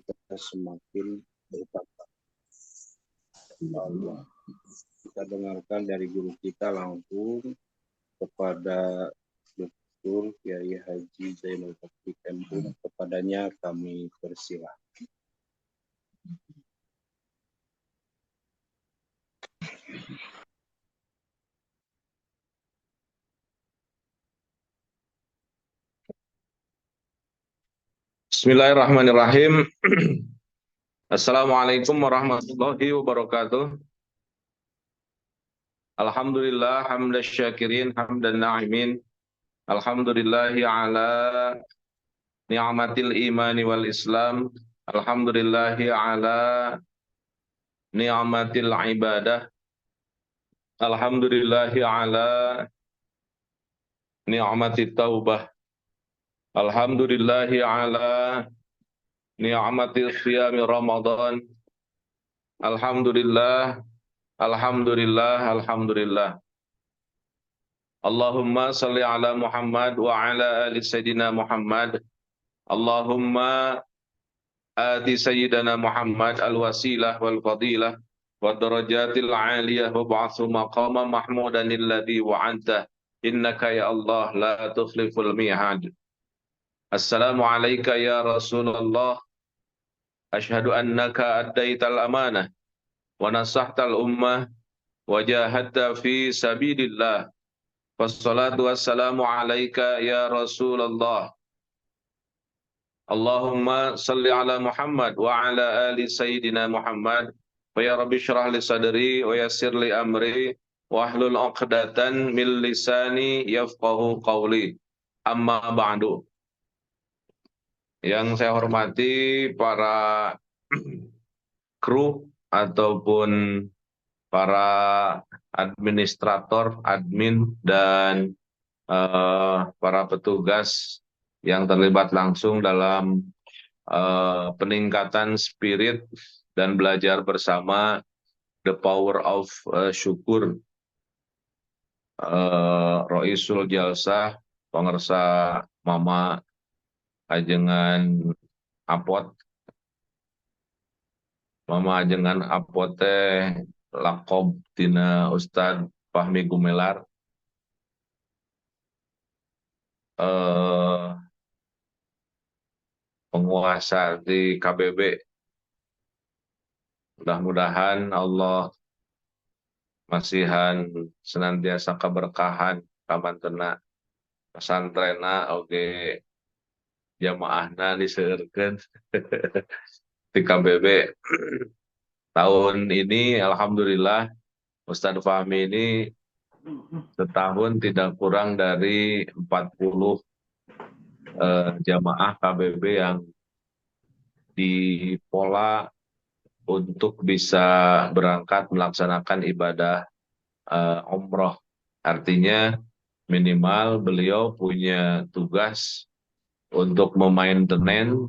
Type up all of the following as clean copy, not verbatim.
kita semakin bertambah. Allah. Kita dengarkan dari guru kita langsung kepada Dr. Kiai Haji Zainul Taufiq MPum. Kepadanya kami persilahkan. Bismillahirrahmanirrahim. Assalamualaikum warahmatullahi wabarakatuh. Alhamdulillah hamdan syakirin hamdan na'imin. Alhamdulillahi ala ni'matil imani wal islam. Alhamdulillahi ala ni'matil ibadah. Alhamdulillahi ala ni'matit taubah. Alhamdulillahi ala ni'matis siyami Ramadan. Alhamdulillah, alhamdulillah, alhamdulillah. Allahumma salli ala Muhammad wa ala ali Sayyidina Muhammad. Allahumma ati Sayyidina Muhammad al-wasilah wal fadilah wa darajatil aliyah wa ba'athu maqama mahmudan alladhi wa'anta innaka ya Allah la tukhliful mi'ad. Assalamu alayka ya Rasulullah. Ashhadu annaka addaital amanah wa nasahtal ummah wa jahadta fi sabilillah. Wassalatu wassalamu alayka ya Rasulullah. Allahumma salli ala Muhammad wa ala ali Sayyidina Muhammad. Wa ya Rabbi syrah li sadri wa yassir li amri wa ahlul 'uqdatan min lisani yafqahu qawli. Amma ba'du. Yang saya hormati para kru ataupun para administrator, admin, dan para petugas yang terlibat langsung dalam peningkatan spirit dan belajar bersama The Power of Syukur. Roisul Jalsah, pengersa Mama Ajengan Apot, Mama Ajengan Apote lakob tina Ustad Fahmi Gumelar. Penguasa di KBB. Mudah-mudahan Allah masihan senantiasa keberkahan kamantena pesantrena oge jamaahna diseueurkeun di KBB. Tahun ini alhamdulillah Ustadz Fahmi ini setahun tidak kurang dari 40 jamaah KBB yang dipola untuk bisa berangkat melaksanakan ibadah umroh. Artinya minimal beliau punya tugas untuk memainten,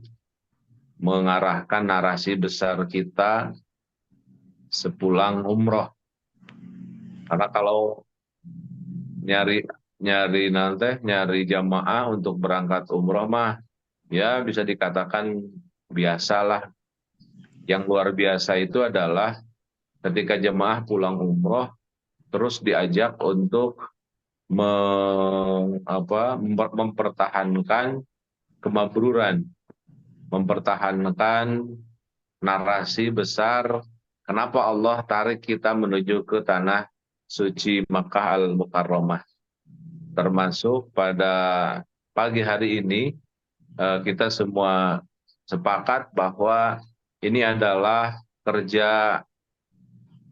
mengarahkan narasi besar kita sepulang umroh. Karena kalau nyari jamaah untuk berangkat umroh mah ya bisa dikatakan biasalah. Yang luar biasa itu adalah ketika jemaah pulang umroh terus diajak untuk mempertahankan kemabruran, mempertahankan narasi besar kenapa Allah tarik kita menuju ke tanah suci Makkah Al-Mukarramah. Termasuk pada pagi hari ini kita semua sepakat bahwa ini adalah kerja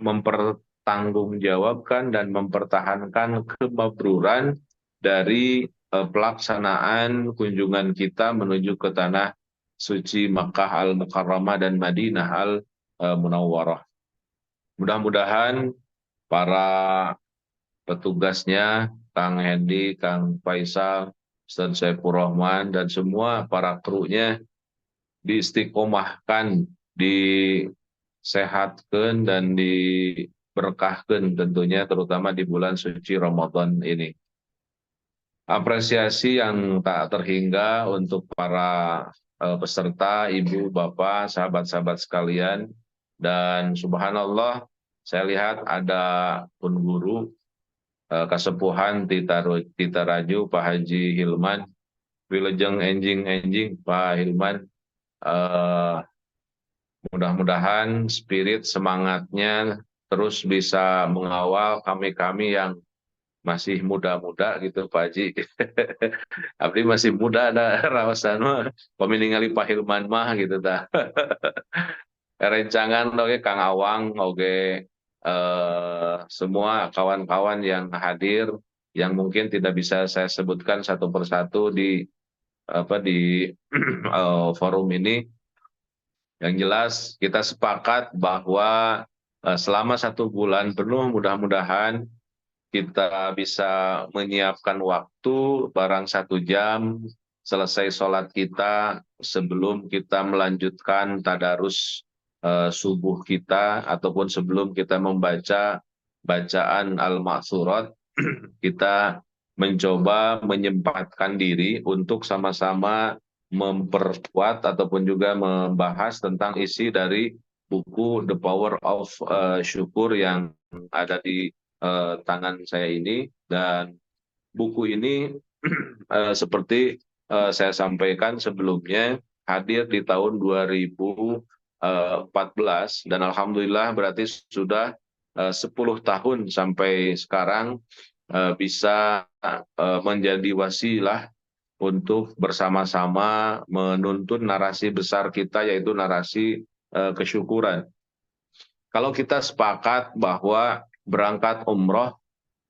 mempertanggungjawabkan dan mempertahankan kemabruran dari pelaksanaan kunjungan kita menuju ke tanah suci Makkah Al-Mukarramah dan Madinah Al-Munawwarah. Mudah-mudahan para petugasnya, Kang Hendy, Kang Faisal, Ustaz Saifur Rahman, dan semua para krunya diistiqomahkan, disehatkan, dan diberkahkan tentunya terutama di bulan suci Ramadan ini. Apresiasi yang tak terhingga untuk para peserta, ibu, bapak, sahabat-sahabat sekalian. Dan subhanallah, saya lihat ada pun guru Kasepuhan Tita Raju Pak Haji Hilman, Wilujeng Enjing Pak Hilman. eh, Mudah-mudahan spirit semangatnya terus bisa mengawal kami-kami yang masih muda-muda gitu Pak Haji. Abdi masih muda ada rawasan mah paminingali Pak Hilman mah gitu dah. Rencangan oke Kang Awang oke semua kawan-kawan yang hadir yang mungkin tidak bisa saya sebutkan satu persatu di forum ini. Yang jelas kita sepakat bahwa selama 1 bulan penuh mudah-mudahan kita bisa menyiapkan waktu barang 1 jam selesai sholat kita sebelum kita melanjutkan tadarus subuh kita ataupun sebelum kita membaca bacaan al-ma'thurat kita mencoba menyempatkan diri untuk sama-sama memperkuat ataupun juga membahas tentang isi dari buku The Power of Syukur yang ada di tangan saya ini. Dan buku ini seperti saya sampaikan sebelumnya hadir di tahun 2014 dan alhamdulillah berarti sudah 10 tahun sampai sekarang bisa menjadi wasilah untuk bersama-sama menuntun narasi besar kita yaitu narasi kesyukuran. Kalau kita sepakat bahwa berangkat umroh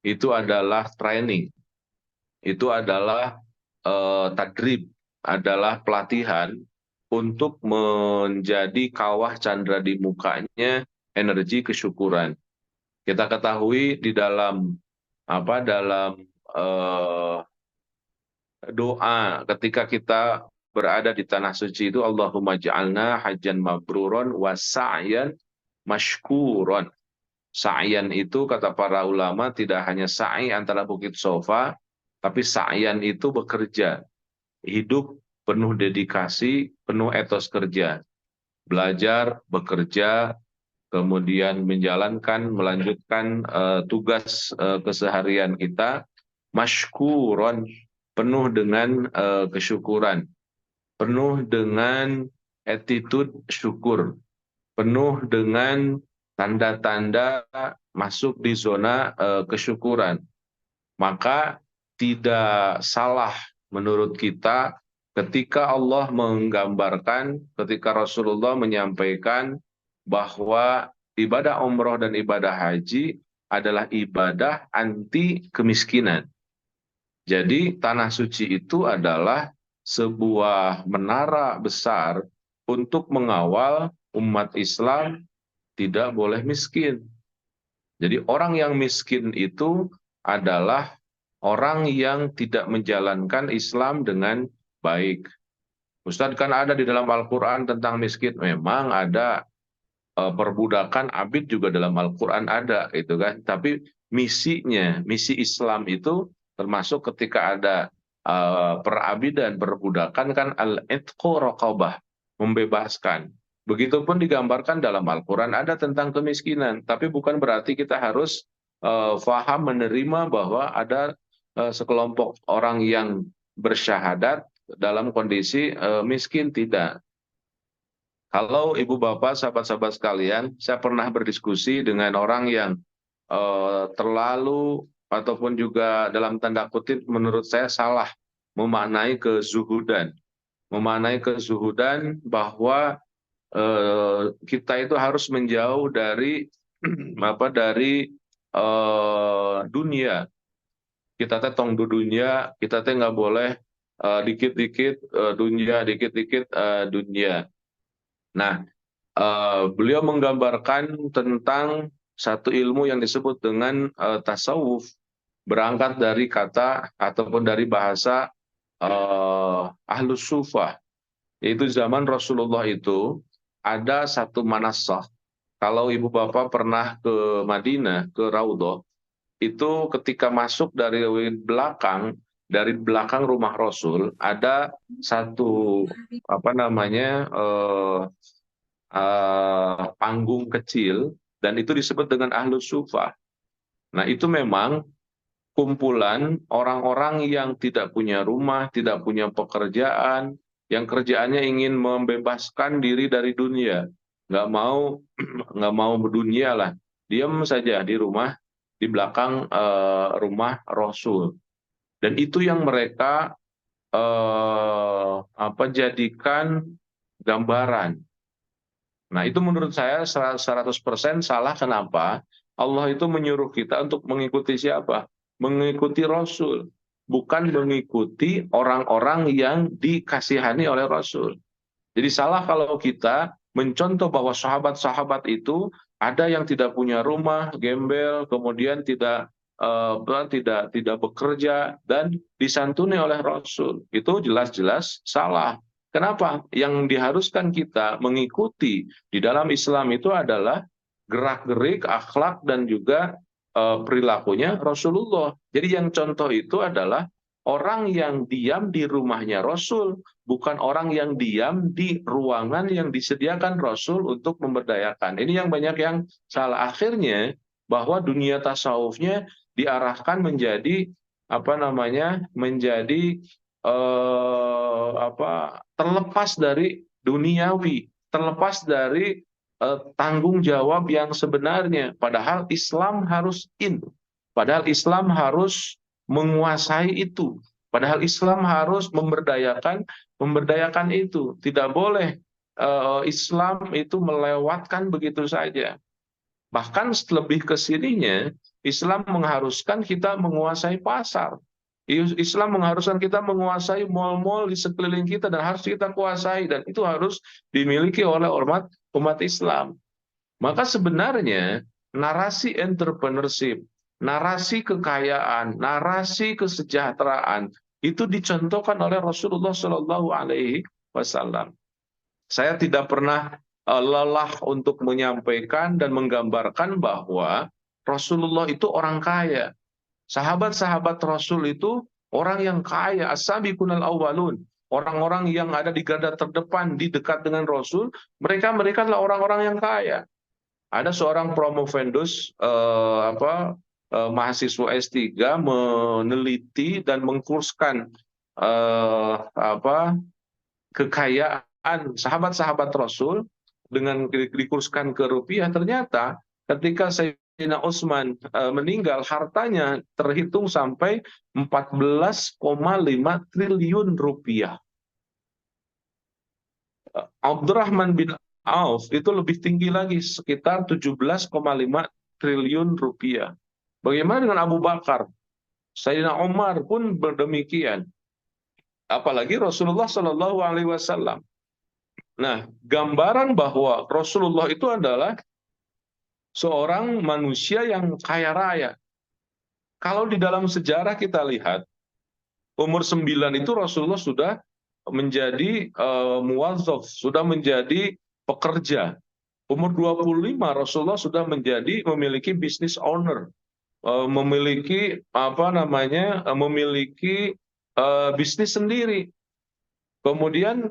itu adalah training, itu adalah tadrib, adalah pelatihan untuk menjadi kawah candra di mukanya energi kesyukuran. Kita ketahui di dalam doa ketika kita berada di tanah suci itu Allahumma ja'alna hajjan mabruron wa sa'yan mashkuron. Sa'yan itu kata para ulama tidak hanya sa'i antara Bukit Sofa, tapi sa'yan itu bekerja, hidup penuh dedikasi, penuh etos kerja, belajar, bekerja, kemudian menjalankan, melanjutkan tugas keseharian kita, mashkuron, penuh dengan kesyukuran, penuh dengan attitude syukur, penuh dengan tanda-tanda masuk di zona kesyukuran. Maka tidak salah menurut kita ketika Allah menggambarkan, ketika Rasulullah menyampaikan bahwa ibadah umroh dan ibadah haji adalah ibadah anti kemiskinan. Jadi tanah suci itu adalah sebuah menara besar untuk mengawal umat Islam tidak boleh miskin. Jadi orang yang miskin itu adalah orang yang tidak menjalankan Islam dengan baik. Ustadz, kan ada di dalam Al-Quran tentang miskin. Memang ada perbudakan abid juga dalam Al-Quran ada, gitu kan. Tapi misinya, misi Islam itu termasuk ketika ada perabidan, perbudakan kan al-itqu raqabah, membebaskan. Begitupun digambarkan dalam Al-Quran ada tentang kemiskinan, tapi bukan berarti kita harus faham menerima bahwa ada sekelompok orang yang bersyahadat dalam kondisi miskin, tidak. Kalau ibu bapak, sahabat-sahabat sekalian, saya pernah berdiskusi dengan orang yang terlalu ataupun juga dalam tanda kutip menurut saya salah memaknai kezuhudan. Memaknai kezuhudan bahwa kita itu harus menjauh dari dunia. Kita teh tong du dunia, kita teh nggak boleh dikit-dikit dunia, dikit-dikit dunia. Nah, beliau menggambarkan tentang satu ilmu yang disebut dengan tasawuf, berangkat dari kata ataupun dari bahasa ahlus sufah, yaitu zaman Rasulullah itu ada satu manassah. Kalau ibu bapak pernah ke Madinah, ke Raudhah, itu ketika masuk dari belakang, dari belakang rumah Rasul ada satu apa namanya panggung kecil dan itu disebut dengan Ahlus Sufah. Nah, itu memang kumpulan orang-orang yang tidak punya rumah, tidak punya pekerjaan, yang kerjaannya ingin membebaskan diri dari dunia, nggak mau nggak mau berdunia lah, diam saja di rumah di belakang rumah Rasul. Dan itu yang mereka jadikan gambaran. Nah, itu menurut saya 100% salah. Kenapa? Allah itu menyuruh kita untuk mengikuti siapa? Mengikuti Rasul, bukan mengikuti orang-orang yang dikasihani oleh Rasul. Jadi salah kalau kita mencontoh bahwa sahabat-sahabat itu ada yang tidak punya rumah, gembel, kemudian tidak bekerja dan disantuni oleh Rasul. Itu jelas-jelas salah. Kenapa? Yang diharuskan kita mengikuti di dalam Islam itu adalah gerak-gerik, akhlak dan juga perilakunya Rasulullah. Jadi yang contoh itu adalah orang yang diam di rumahnya Rasul, bukan orang yang diam di ruangan yang disediakan Rasul untuk memberdayakan. Ini yang banyak yang salah. Akhirnya bahwa dunia tasawufnya diarahkan menjadi apa namanya? Menjadi terlepas dari duniawi, terlepas dari tanggung jawab yang sebenarnya. Padahal Islam harus padahal Islam harus menguasai itu. Padahal Islam harus memberdayakan itu. Tidak boleh Islam itu melewatkan begitu saja. Bahkan lebih ke sininya, Islam mengharuskan kita menguasai pasar. Islam mengharuskan kita menguasai mal-mal di sekeliling kita dan harus kita kuasai dan itu harus dimiliki oleh umat Islam. Maka sebenarnya narasi entrepreneurship, narasi kekayaan, narasi kesejahteraan itu dicontohkan oleh Rasulullah Shallallahu Alaihi Wasallam. Saya tidak pernah lelah untuk menyampaikan dan menggambarkan bahwa Rasulullah itu orang kaya. Sahabat-sahabat Rasul itu orang yang kaya, as-sabiqunal awwalun. Orang-orang yang ada di garda terdepan di dekat dengan Rasul, mereka adalah orang-orang yang kaya. Ada seorang promovendus mahasiswa S3 meneliti dan mengkurskan kekayaan sahabat-sahabat Rasul dengan dikurskan ke rupiah. Ternyata ketika Sayyidina Utsman meninggal, hartanya terhitung sampai 14,5 triliun rupiah. Abdurrahman bin Auf itu lebih tinggi lagi, sekitar 17,5 triliun rupiah. Bagaimana dengan Abu Bakar? Sayyidina Umar pun berdemikian. Apalagi Rasulullah Shallallahu Alaihi Wasallam. Nah, gambaran bahwa Rasulullah itu adalah seorang manusia yang kaya raya. Kalau di dalam sejarah kita lihat, umur 9 itu Rasulullah sudah menjadi muwazzaf, sudah menjadi pekerja. Umur 25 Rasulullah sudah memiliki business owner, memiliki bisnis sendiri. Kemudian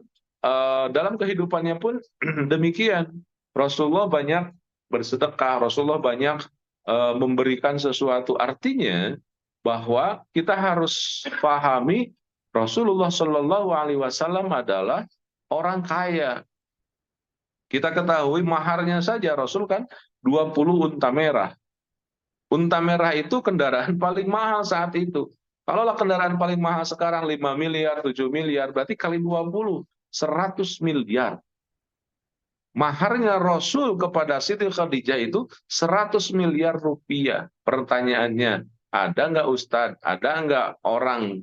dalam kehidupannya pun demikian. Rasulullah banyak bersedekah, Rasulullah banyak memberikan sesuatu. Artinya bahwa kita harus pahami Rasulullah Shallallahu Alaihi Wasallam adalah orang kaya. Kita ketahui maharnya saja Rasul kan 20 unta merah. Unta merah itu kendaraan paling mahal saat itu. Kalaulah kendaraan paling mahal sekarang 5 miliar, 7 miliar, berarti kali 20, 100 miliar. Maharnya Rasul kepada Siti Khadijah itu 100 miliar rupiah. Pertanyaannya, ada nggak Ustadz, ada nggak orang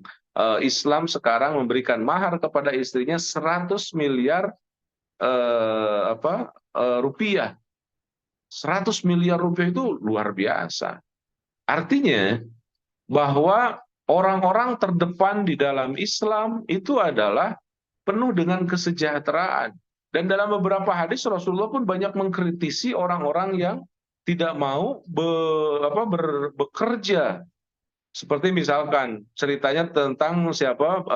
Islam sekarang memberikan mahar kepada istrinya 100 miliar rupiah? 100 miliar rupiah itu luar biasa. Artinya bahwa orang-orang terdepan di dalam Islam itu adalah penuh dengan kesejahteraan. Dan dalam beberapa hadis Rasulullah pun banyak mengkritisi orang-orang yang tidak mau bekerja. Seperti misalkan ceritanya tentang siapa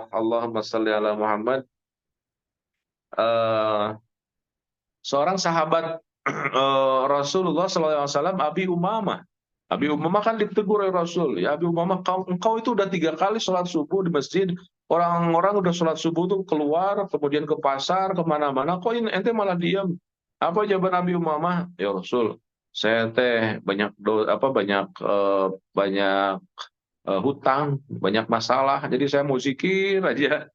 Allahumma sholli ala Muhammad, eh, seorang sahabat Rasulullah SAW, Abi Umamah. Abi Umamah kan ditegur oleh Rasul, ya Abi Umamah, engkau itu udah 3 kali sholat subuh di masjid, orang-orang udah sholat subuh tuh keluar, kemudian ke pasar, kemana-mana, kok ini ente malah diam? Apa jawaban Abi Umamah? Ya Rasul, saya teh banyak banyak hutang, banyak masalah, jadi saya mau zikir aja.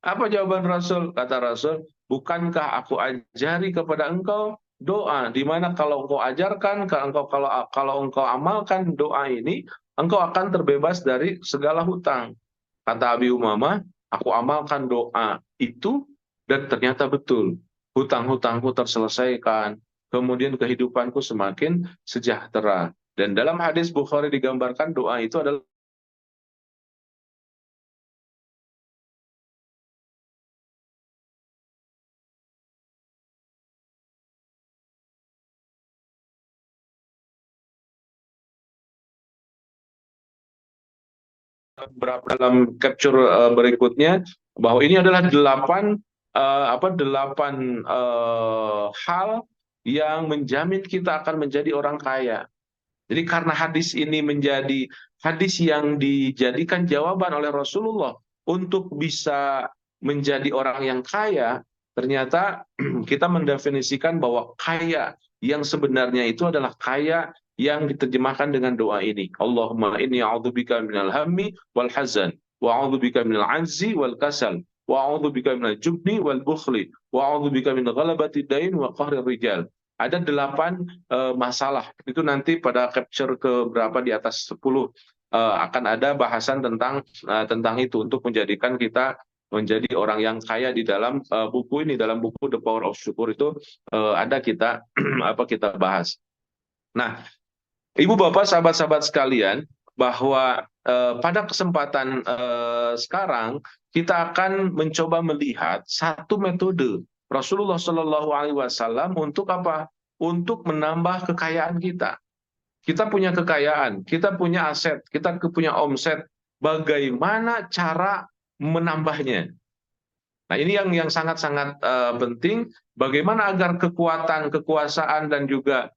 Apa jawaban Rasul? Kata Rasul, bukankah aku ajari kepada engkau doa, di mana kalau engkau ajarkan, kalau engkau amalkan doa ini, engkau akan terbebas dari segala hutang. Kata Abi Umamah, aku amalkan doa itu dan ternyata betul. Hutang-hutangku terselesaikan, kemudian kehidupanku semakin sejahtera. Dan dalam hadis Bukhari digambarkan doa itu adalah berapa dalam capture berikutnya, bahwa ini adalah delapan hal yang menjamin kita akan menjadi orang kaya. Jadi karena hadis ini menjadi hadis yang dijadikan jawaban oleh Rasulullah untuk bisa menjadi orang yang kaya, ternyata kita mendefinisikan bahwa kaya yang sebenarnya itu adalah kaya yang diterjemahkan dengan doa ini. Allahumma inni a'udzubika minal hammi wal hazan wa a'udzubika minal azzi wal kasal wa a'udzubika minal jubni wal bukhli wa a'udzubika min ghalabati dain wa qahri rijal. Ada 8 masalah. Itu nanti pada capture ke berapa di atas 10 akan ada bahasan tentang itu untuk menjadikan kita menjadi orang yang kaya di dalam buku ini, dalam buku The Power of Syukur itu ada kita kita bahas. Nah, Ibu Bapak sahabat-sahabat sekalian, bahwa pada kesempatan sekarang kita akan mencoba melihat satu metode Rasulullah Shallallahu Alaihi Wasallam untuk apa? Untuk menambah kekayaan kita. Kita punya kekayaan, kita punya aset, kita punya omset. Bagaimana cara menambahnya? Nah, ini yang sangat-sangat penting. Bagaimana agar kekuatan, kekuasaan, dan juga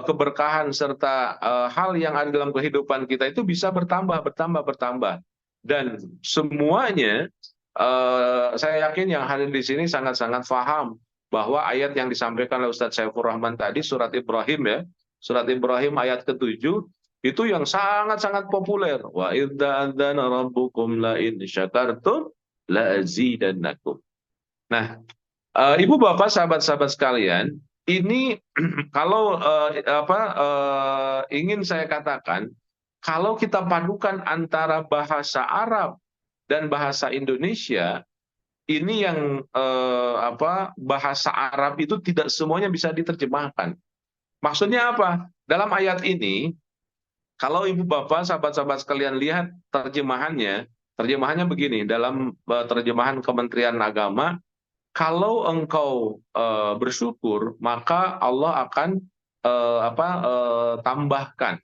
keberkahan serta hal yang ada dalam kehidupan kita itu bisa bertambah, bertambah, bertambah. Dan semuanya, saya yakin yang hadir di sini sangat-sangat paham bahwa ayat yang disampaikan oleh Ustadz Saifur Rahman tadi, surat Ibrahim ya, surat Ibrahim ayat ke-7, itu yang sangat-sangat populer. Wa idza adzana rabbukum la in syakartum la azidannakum. Nah, Ibu Bapak sahabat-sahabat sekalian, ini kalau ingin saya katakan, kalau kita padukan antara bahasa Arab dan bahasa Indonesia, ini yang bahasa Arab itu tidak semuanya bisa diterjemahkan. Maksudnya apa? Dalam ayat ini, kalau Ibu Bapak sahabat-sahabat sekalian lihat terjemahannya begini, dalam terjemahan Kementerian Agama, kalau engkau bersyukur, maka Allah akan tambahkan.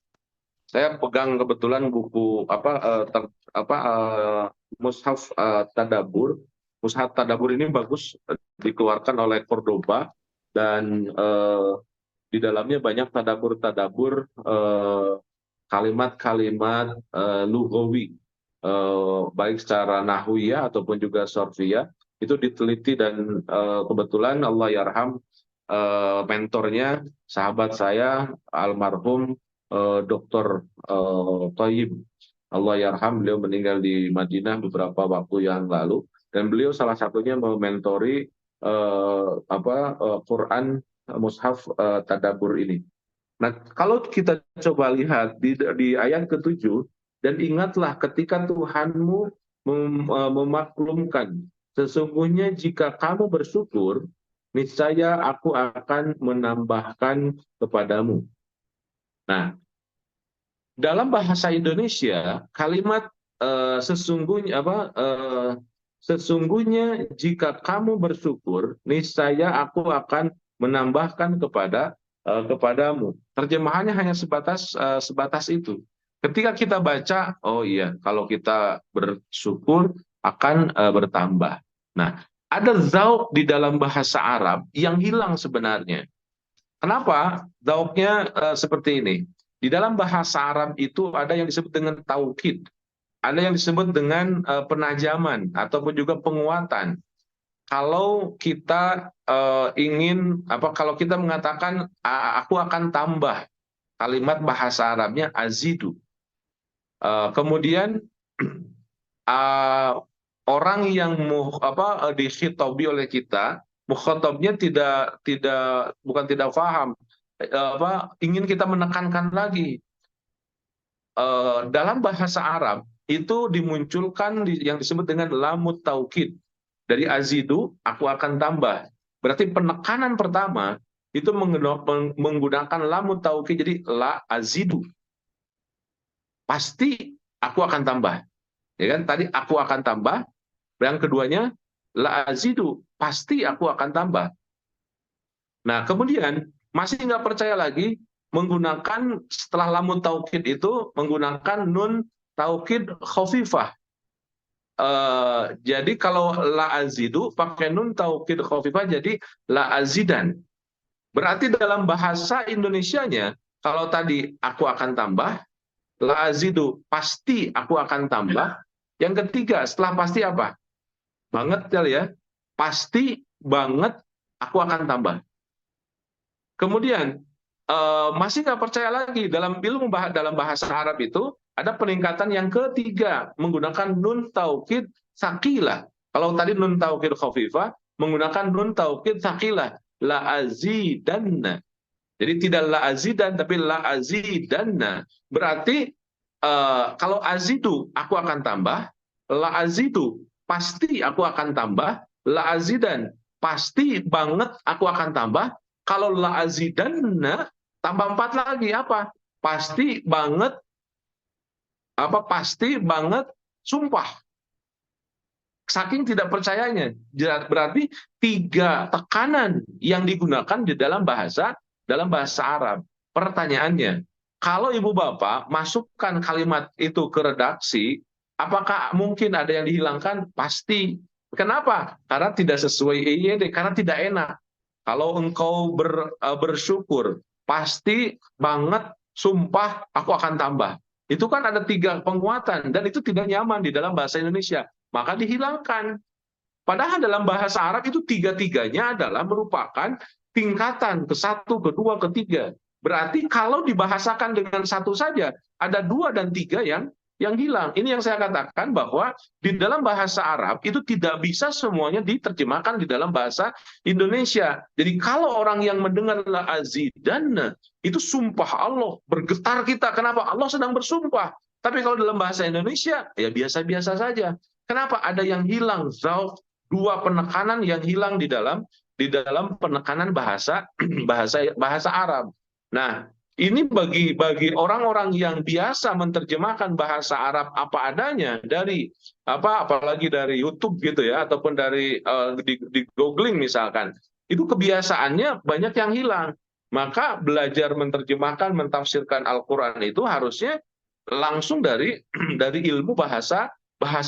Saya pegang kebetulan buku Mushaf Tadabur. Mushaf Tadabur ini bagus, dikeluarkan oleh Cordoba, dan di dalamnya banyak tadabur-tadabur kalimat-kalimat lugawi, baik secara nahwiyah ataupun juga sorfiyah, itu diteliti. Dan kebetulan Allah yarham, mentornya sahabat saya almarhum Dr. Thayyib, Allah yarham, beliau meninggal di Madinah beberapa waktu yang lalu, dan beliau salah satunya mementori Quran Mushaf Tadabur ini. Nah, kalau kita coba lihat di ayat ke-7, dan ingatlah ketika Tuhanmu memaklumkan, sesungguhnya jika kamu bersyukur, niscaya aku akan menambahkan kepadamu. Nah, dalam bahasa Indonesia, kalimat sesungguhnya jika kamu bersyukur, niscaya aku akan menambahkan kepadamu. Terjemahannya hanya sebatas itu. Ketika kita baca, oh iya, kalau kita bersyukur akan bertambah. Nah, ada zauk di dalam bahasa Arab yang hilang sebenarnya. Kenapa? Zauknya seperti ini. Di dalam bahasa Arab itu ada yang disebut dengan taukid, ada yang disebut dengan penajaman ataupun juga penguatan. Kalau kita ingin apa? Kalau kita mengatakan aku akan tambah, kalimat bahasa Arabnya azidu. Kemudian uh, orang yang dikhitobi oleh kita, mukhatabnya tidak bukan tidak paham, ingin kita menekankan lagi. Dalam bahasa Arab itu dimunculkan yang disebut dengan lamut taukid. Dari azidu, aku akan tambah. Berarti penekanan pertama itu menggunakan lamut taukid, jadi la azidu. Pasti aku akan tambah. Ya kan? Tadi aku akan tambah. Yang keduanya la azidu, pasti aku akan tambah. Nah, kemudian masih nggak percaya lagi menggunakan setelah lamun taukid itu menggunakan nun taukid khafifah. Jadi kalau la azidu pakai nun taukid khafifah jadi la azidan. Berarti dalam bahasa Indonesianya kalau tadi aku akan tambah, la azidu pasti aku akan tambah. Yang ketiga setelah pasti apa? Banget kali ya. Pasti banget aku akan tambah. Kemudian masih nggak percaya lagi dalam ilmu dalam bahasa Arab itu ada peningkatan yang ketiga menggunakan nun taukid sakilah. Kalau tadi nun taukid khafifah menggunakan nun taukid sakilah la azidanna. Jadi tidak la azidan tapi la azidanna. Berarti kalau azidu aku akan tambah, la azidu pasti aku akan tambah, la azidan pasti banget aku akan tambah. Kalau la azidanna tambah 4 lagi apa? Pasti banget pasti banget sumpah. Saking tidak percayanya. Berarti 3 tekanan yang digunakan di dalam bahasa Arab. Pertanyaannya, kalau ibu bapak masukkan kalimat itu ke redaksi, apakah mungkin ada yang dihilangkan? Pasti. Kenapa? Karena tidak sesuai EYD, karena tidak enak. Kalau engkau bersyukur, pasti banget, sumpah, aku akan tambah. Itu kan ada 3 penguatan, dan itu tidak nyaman di dalam bahasa Indonesia. Maka dihilangkan. Padahal dalam bahasa Arab itu 3-tiganya adalah merupakan tingkatan ke 1, kedua, ketiga. Berarti kalau dibahasakan dengan 1 saja, ada 2 dan 3 yang hilang. Ini yang saya katakan bahwa di dalam bahasa Arab itu tidak bisa semuanya diterjemahkan di dalam bahasa Indonesia. Jadi kalau orang yang mendengar la azidanna, itu sumpah Allah, bergetar kita. Kenapa? Allah sedang bersumpah. Tapi kalau dalam bahasa Indonesia, ya biasa-biasa saja. Kenapa? Ada yang hilang, zauk, 2 penekanan yang hilang di dalam penekanan bahasa Arab. Nah, ini bagi orang-orang yang biasa menerjemahkan bahasa Arab apa adanya dari apalagi dari YouTube gitu ya ataupun dari di googling misalkan. Itu kebiasaannya banyak yang hilang. Maka belajar menerjemahkan, mentafsirkan Al-Qur'an itu harusnya langsung dari dari ilmu bahasa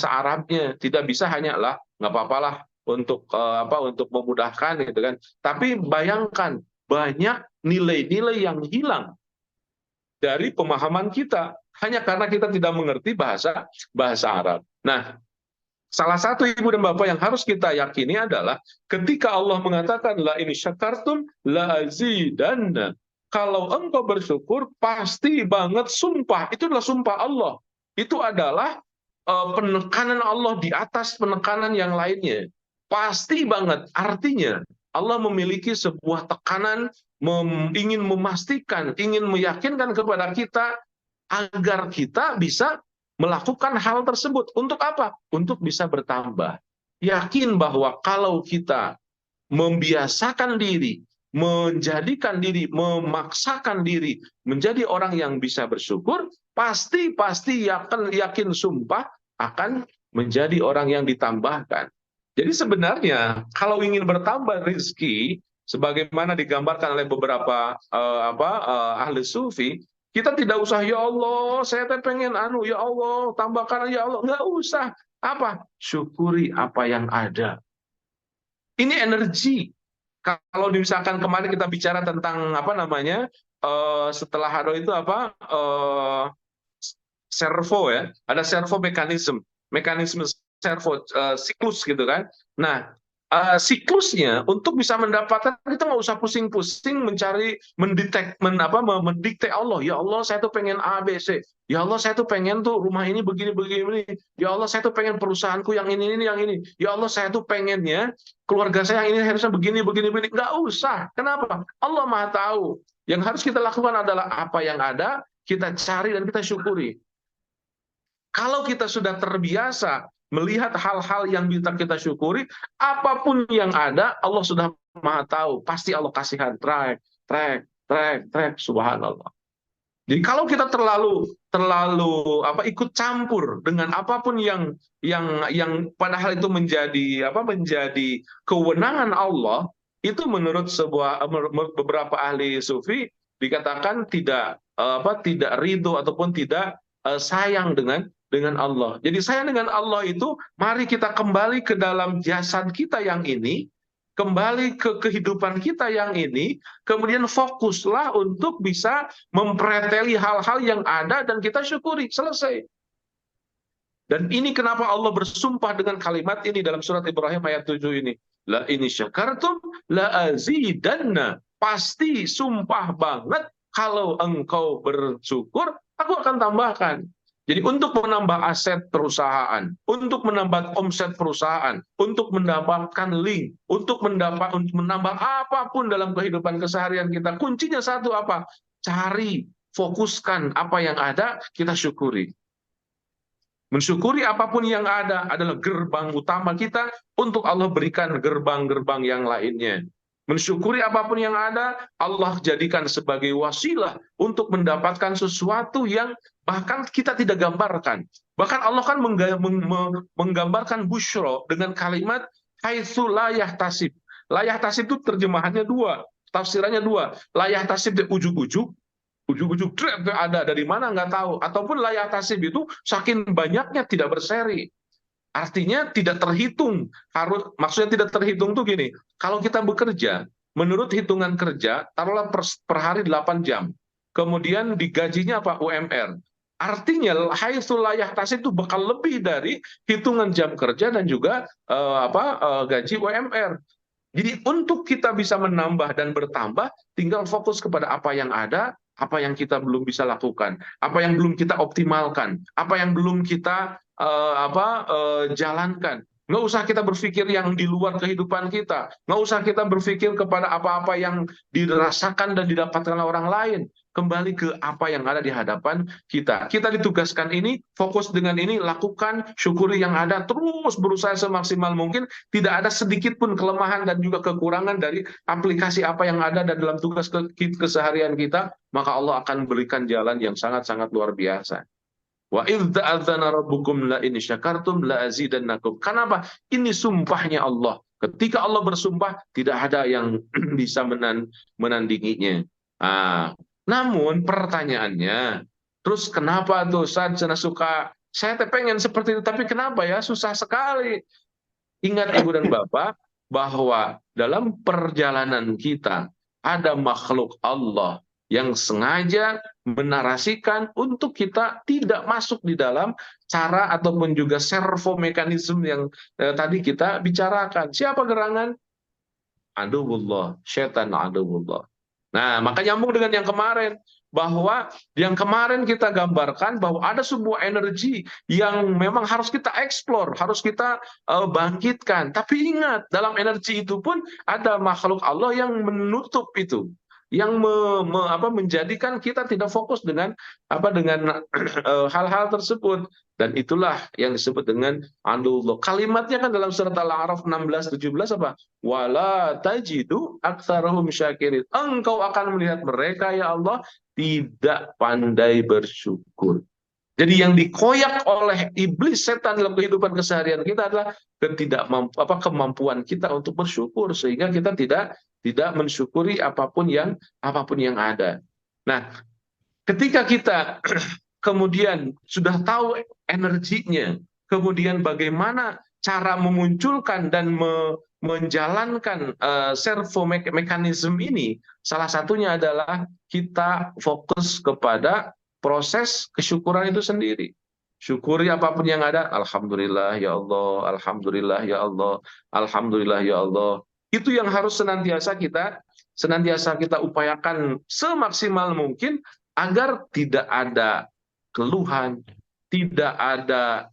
Arabnya. Tidak bisa hanya lah nggak apa-apalah untuk untuk memudahkan gitu kan. Tapi bayangkan banyak nilai-nilai yang hilang dari pemahaman kita hanya karena kita tidak mengerti bahasa Arab. Nah, salah satu ibu dan bapak yang harus kita yakini adalah ketika Allah mengatakan la ini syakartum la azidanna. Kalau engkau bersyukur pasti banget sumpah. Itu adalah sumpah Allah. Itu adalah penekanan Allah di atas penekanan yang lainnya. Pasti banget. Artinya Allah memiliki sebuah tekanan ingin memastikan, ingin meyakinkan kepada kita agar kita bisa melakukan hal tersebut. Untuk apa? Untuk bisa bertambah. Yakin bahwa kalau kita membiasakan diri, menjadikan diri, memaksakan diri menjadi orang yang bisa bersyukur, pasti yakin sumpah akan menjadi orang yang ditambahkan. Jadi sebenarnya kalau ingin bertambah rezeki, sebagaimana digambarkan oleh beberapa ahli sufi, kita tidak usah ya Allah, saya teh pengen anu, ya Allah, tambahkan ya Allah, nggak usah. Apa? Syukuri apa yang ada. Ini energi. Kalau misalkan kemarin kita bicara tentang apa namanya, setelah hado itu apa, servo ya, ada servo mekanisme servo, siklus gitu kan. Nah, siklusnya untuk bisa mendapatkan, kita nggak usah pusing-pusing mencari mendikte Allah. Ya Allah, saya tuh pengen A B C. Ya Allah, saya tuh pengen tuh rumah ini begini begini. Ya Allah, saya tuh pengen perusahaanku yang ini yang ini. Ya Allah, saya tuh pengennya keluarga saya yang ini harusnya begini begini begini. Nggak usah. Kenapa? Allah Maha tahu. Yang harus kita lakukan adalah apa yang ada, kita cari dan kita syukuri. Kalau kita sudah terbiasa melihat hal-hal yang bisa kita syukuri, apapun yang ada, Allah sudah Maha tahu. Pasti Allah kasihkan track, subhanallah. Jadi kalau kita terlalu ikut campur dengan apapun yang padahal itu menjadi kewenangan Allah, itu menurut beberapa ahli sufi dikatakan tidak ridho ataupun tidak sayang dengan Allah. Jadi sayang dengan Allah itu, mari kita kembali ke dalam jasad kita yang ini, kembali ke kehidupan kita yang ini, kemudian fokuslah untuk bisa mempreteli hal-hal yang ada dan kita syukuri, selesai. Dan ini kenapa Allah bersumpah dengan kalimat ini dalam surat Ibrahim ayat 7 ini. La ini syakartum la azidanna. Pasti sumpah banget kalau engkau bersyukur, aku akan tambahkan. Jadi untuk menambah aset perusahaan, untuk menambah omset perusahaan, untuk mendapatkan link, untuk menambah apapun dalam kehidupan keseharian kita, kuncinya satu apa? Cari, fokuskan apa yang ada, kita syukuri. Mensyukuri apapun yang ada adalah gerbang utama kita untuk Allah berikan gerbang-gerbang yang lainnya. Mensyukuri apapun yang ada, Allah jadikan sebagai wasilah untuk mendapatkan sesuatu yang bahkan kita tidak gambarkan. Bahkan Allah kan menggambarkan busyro dengan kalimat haitsu la yahtasib. La yahtasib itu terjemahannya dua, tafsirannya dua. La yahtasib di ujug-ujug ada dari mana nggak tahu. Ataupun la yahtasib itu saking banyaknya tidak berseri. Artinya tidak terhitung. Maksudnya tidak terhitung tuh gini, kalau kita bekerja, menurut hitungan kerja, taruhlah per hari 8 jam. Kemudian digajinya apa? UMR. Artinya haitsu la yahtasib itu bakal lebih dari hitungan jam kerja dan juga gaji UMR. Jadi untuk kita bisa menambah dan bertambah, tinggal fokus kepada apa yang ada, apa yang kita belum bisa lakukan, apa yang belum kita optimalkan, apa yang belum kita jalankan. Nggak usah kita berpikir yang di luar kehidupan kita. Nggak usah kita berpikir kepada apa-apa yang dirasakan dan didapatkan orang lain. Kembali ke apa yang ada di hadapan kita. Kita ditugaskan ini, fokus dengan ini, lakukan, syukuri yang ada, terus berusaha semaksimal mungkin. Tidak ada sedikit pun kelemahan dan juga kekurangan dari aplikasi apa yang ada dan dalam tugas keseharian kita, maka Allah akan berikan jalan yang sangat-sangat luar biasa. Wa idz ta'adzana rabbukum la in syakartum la azidannakum. Kenapa? Ini sumpahnya Allah. Ketika Allah bersumpah, tidak ada yang bisa menandinginya. Namun pertanyaannya, terus kenapa tuh saya suka, saya pengen seperti itu, tapi kenapa ya susah sekali? Ingat Ibu dan Bapak, bahwa dalam perjalanan kita ada makhluk Allah yang sengaja menarasikan untuk kita tidak masuk di dalam cara ataupun juga servo mekanisme yang tadi kita bicarakan. Siapa gerangan? Aduwullah, syaitan aduwullah. Nah, maka nyambung dengan yang kemarin, bahwa yang kemarin kita gambarkan bahwa ada sebuah energi yang memang harus kita eksplor, harus kita bangkitkan. Tapi ingat, dalam energi itu pun ada makhluk Allah yang menutup itu, yang menjadikan kita tidak fokus dengan hal-hal tersebut. Dan itulah yang disebut dengan andullah. Kalimatnya kan dalam surat Al-A'raf 16-17 apa? Wala tajidu aktsarahum syakirin. Engkau akan melihat mereka ya Allah tidak pandai bersyukur. Jadi yang dikoyak oleh iblis setan dalam kehidupan keseharian kita adalah kemampuan kita untuk bersyukur, sehingga kita tidak mensyukuri apapun yang ada. Nah, ketika kita kemudian sudah tahu energinya, kemudian bagaimana cara memunculkan dan menjalankan servo mekanisme ini, salah satunya adalah kita fokus kepada proses kesyukuran itu sendiri. Syukuri apapun yang ada, alhamdulillah ya Allah, alhamdulillah ya Allah, alhamdulillah ya Allah. Itu yang harus senantiasa kita upayakan semaksimal mungkin agar tidak ada keluhan, tidak ada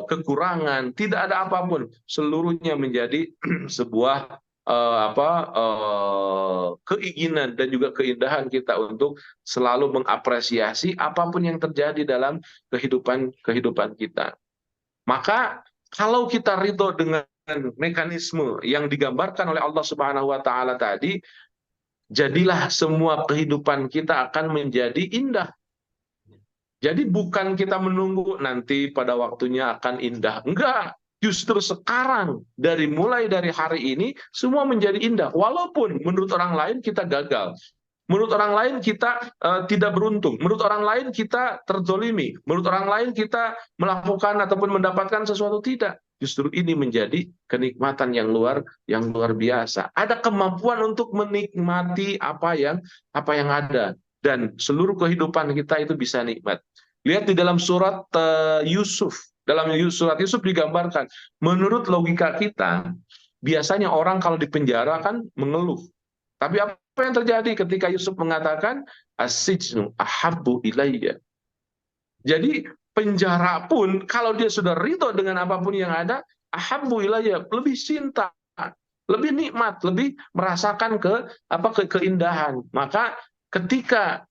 kekurangan, tidak ada apapun, seluruhnya menjadi sebuah keinginan dan juga keindahan kita untuk selalu mengapresiasi apapun yang terjadi dalam kehidupan kita. Maka kalau kita ridho dengan mekanisme yang digambarkan oleh Allah Subhanahu wa taala tadi, jadilah semua kehidupan kita akan menjadi indah. Jadi bukan kita menunggu nanti pada waktunya akan indah. Enggak, justru sekarang, mulai dari hari ini, semua menjadi indah. Walaupun menurut orang lain kita gagal. Menurut orang lain kita tidak beruntung. Menurut orang lain kita terzolimi. Menurut orang lain kita melakukan ataupun mendapatkan sesuatu tidak. Justru ini menjadi kenikmatan yang luar biasa. Ada kemampuan untuk menikmati apa yang ada. Dan seluruh kehidupan kita itu bisa nikmat. Lihat di dalam surat Yusuf. Dalam surat Yusuf digambarkan, menurut logika kita, biasanya orang kalau di penjara kan mengeluh. Tapi apa yang terjadi ketika Yusuf mengatakan, as-sijnu ahabbu ilayya. Jadi penjara pun kalau dia sudah ridho dengan apapun yang ada, ahabbu ilayya, lebih cinta, lebih nikmat, lebih merasakan keindahan. Maka ketika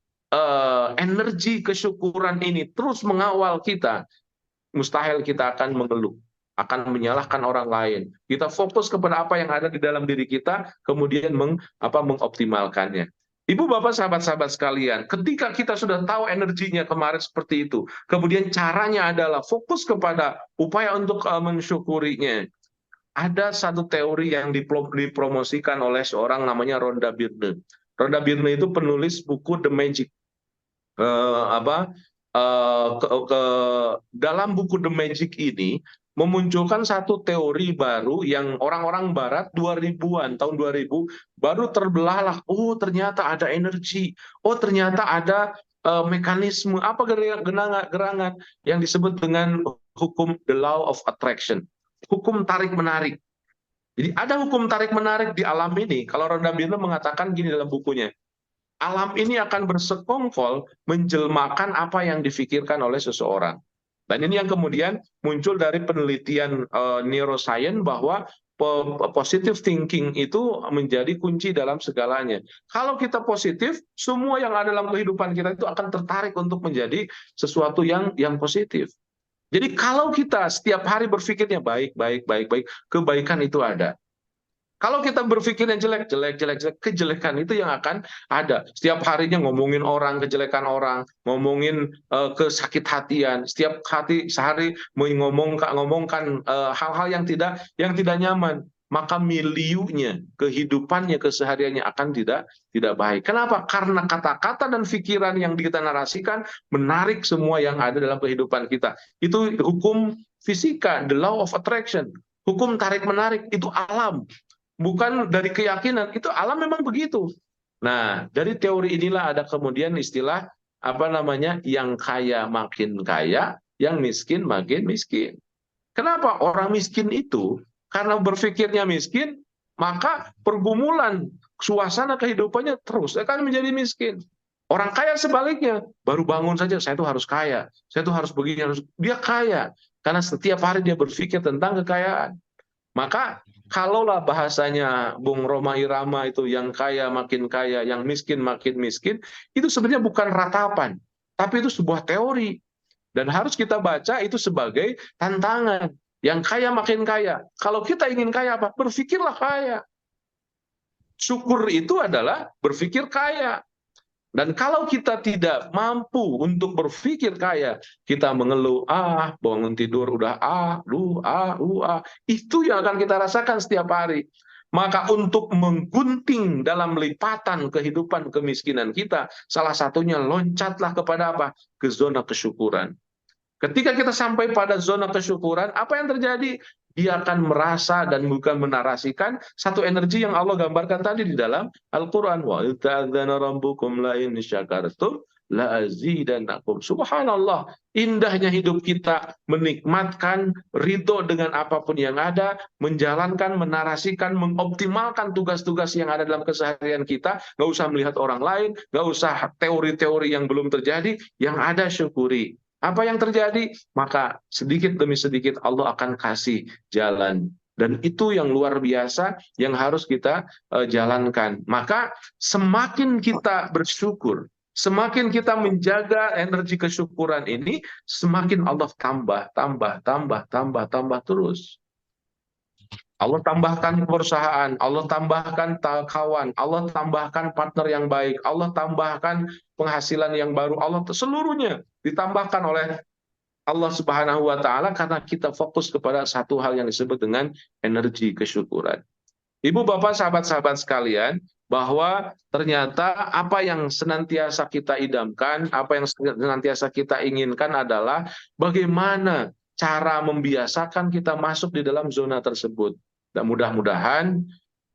energi kesyukuran ini terus mengawal kita, mustahil kita akan mengeluh, akan menyalahkan orang lain. Kita fokus kepada apa yang ada di dalam diri kita, kemudian mengoptimalkannya. Ibu, bapak, sahabat-sahabat sekalian, ketika kita sudah tahu energinya kemarin seperti itu, kemudian caranya adalah fokus kepada upaya untuk mensyukurinya. Ada satu teori yang dipromosikan oleh seorang namanya Rhonda Byrne. Rhonda Byrne itu penulis buku The Magic. Dalam buku The Magic ini memunculkan satu teori baru yang orang-orang barat 2000-an, tahun 2000 baru terbelahlah, oh ternyata ada energi, oh ternyata ada mekanisme gerangan yang disebut dengan hukum the law of attraction, hukum tarik menarik. Jadi ada hukum tarik menarik di alam ini. Kalau Rhonda Byrne mengatakan gini dalam bukunya, alam ini akan bersekongkol menjelmakan apa yang difikirkan oleh seseorang. Dan ini yang kemudian muncul dari penelitian neuroscience bahwa positive thinking itu menjadi kunci dalam segalanya. Kalau kita positif, semua yang ada dalam kehidupan kita itu akan tertarik untuk menjadi sesuatu yang positif. Jadi kalau kita setiap hari berpikirnya baik, kebaikan itu ada. Kalau kita berpikir yang jelek, kejelekan itu yang akan ada. Setiap harinya ngomongin orang, kejelekan orang, ngomongin kesakit hatian. Setiap sehari ngomongkan hal-hal yang tidak nyaman. Maka miliunya, kehidupannya, kesehariannya akan tidak baik. Kenapa? Karena kata-kata dan pikiran yang kita narasikan menarik semua yang ada dalam kehidupan kita. Itu hukum fisika, the law of attraction. Hukum tarik-menarik, itu alam. Bukan dari keyakinan, itu alam memang begitu. Nah, dari teori inilah ada kemudian istilah yang kaya makin kaya, yang miskin makin miskin. Kenapa? Orang miskin itu karena berpikirnya miskin, maka pergumulan suasana kehidupannya terus akan menjadi miskin. Orang kaya sebaliknya, baru bangun saja saya tuh harus kaya, saya tuh harus begini, dia kaya karena setiap hari dia berpikir tentang kekayaan. Maka kalaulah bahasanya Bung Rhoma Irama itu yang kaya makin kaya, yang miskin makin miskin, itu sebenarnya bukan ratapan, tapi itu sebuah teori. Dan harus kita baca itu sebagai tantangan. Yang kaya makin kaya. Kalau kita ingin kaya apa? Berpikirlah kaya. Syukur itu adalah berpikir kaya. Dan kalau kita tidak mampu untuk berpikir kaya, kita mengeluh, bangun tidur udah itu yang akan kita rasakan setiap hari. Maka untuk menggunting dalam lipatan kehidupan kemiskinan kita, salah satunya loncatlah kepada apa? Ke zona kesyukuran. Ketika kita sampai pada zona kesyukuran, apa yang terjadi? Dia akan merasa dan bukan menarasikan satu energi yang Allah gambarkan tadi di dalam Al-Quran. Wa ta'adzana rabbukum la in syakartum la azidannakum. Subhanallah, indahnya hidup kita menikmatkan ridho dengan apapun yang ada, menjalankan, menarasikan, mengoptimalkan tugas-tugas yang ada dalam keseharian kita. Nggak usah melihat orang lain, nggak usah teori-teori yang belum terjadi, yang ada syukuri. Apa yang terjadi? Maka sedikit demi sedikit Allah akan kasih jalan. Dan itu yang luar biasa yang harus kita jalankan. Maka semakin kita bersyukur, semakin kita menjaga energi kesyukuran ini, semakin Allah tambah terus. Allah tambahkan perusahaan, Allah tambahkan kawan, Allah tambahkan partner yang baik, Allah tambahkan penghasilan yang baru, Allah seluruhnya ditambahkan oleh Allah Subhanahu wa taala karena kita fokus kepada satu hal yang disebut dengan energi kesyukuran. Ibu bapak sahabat-sahabat sekalian, bahwa ternyata apa yang senantiasa kita idamkan, apa yang senantiasa kita inginkan adalah bagaimana cara membiasakan kita masuk di dalam zona tersebut. Dan mudah-mudahan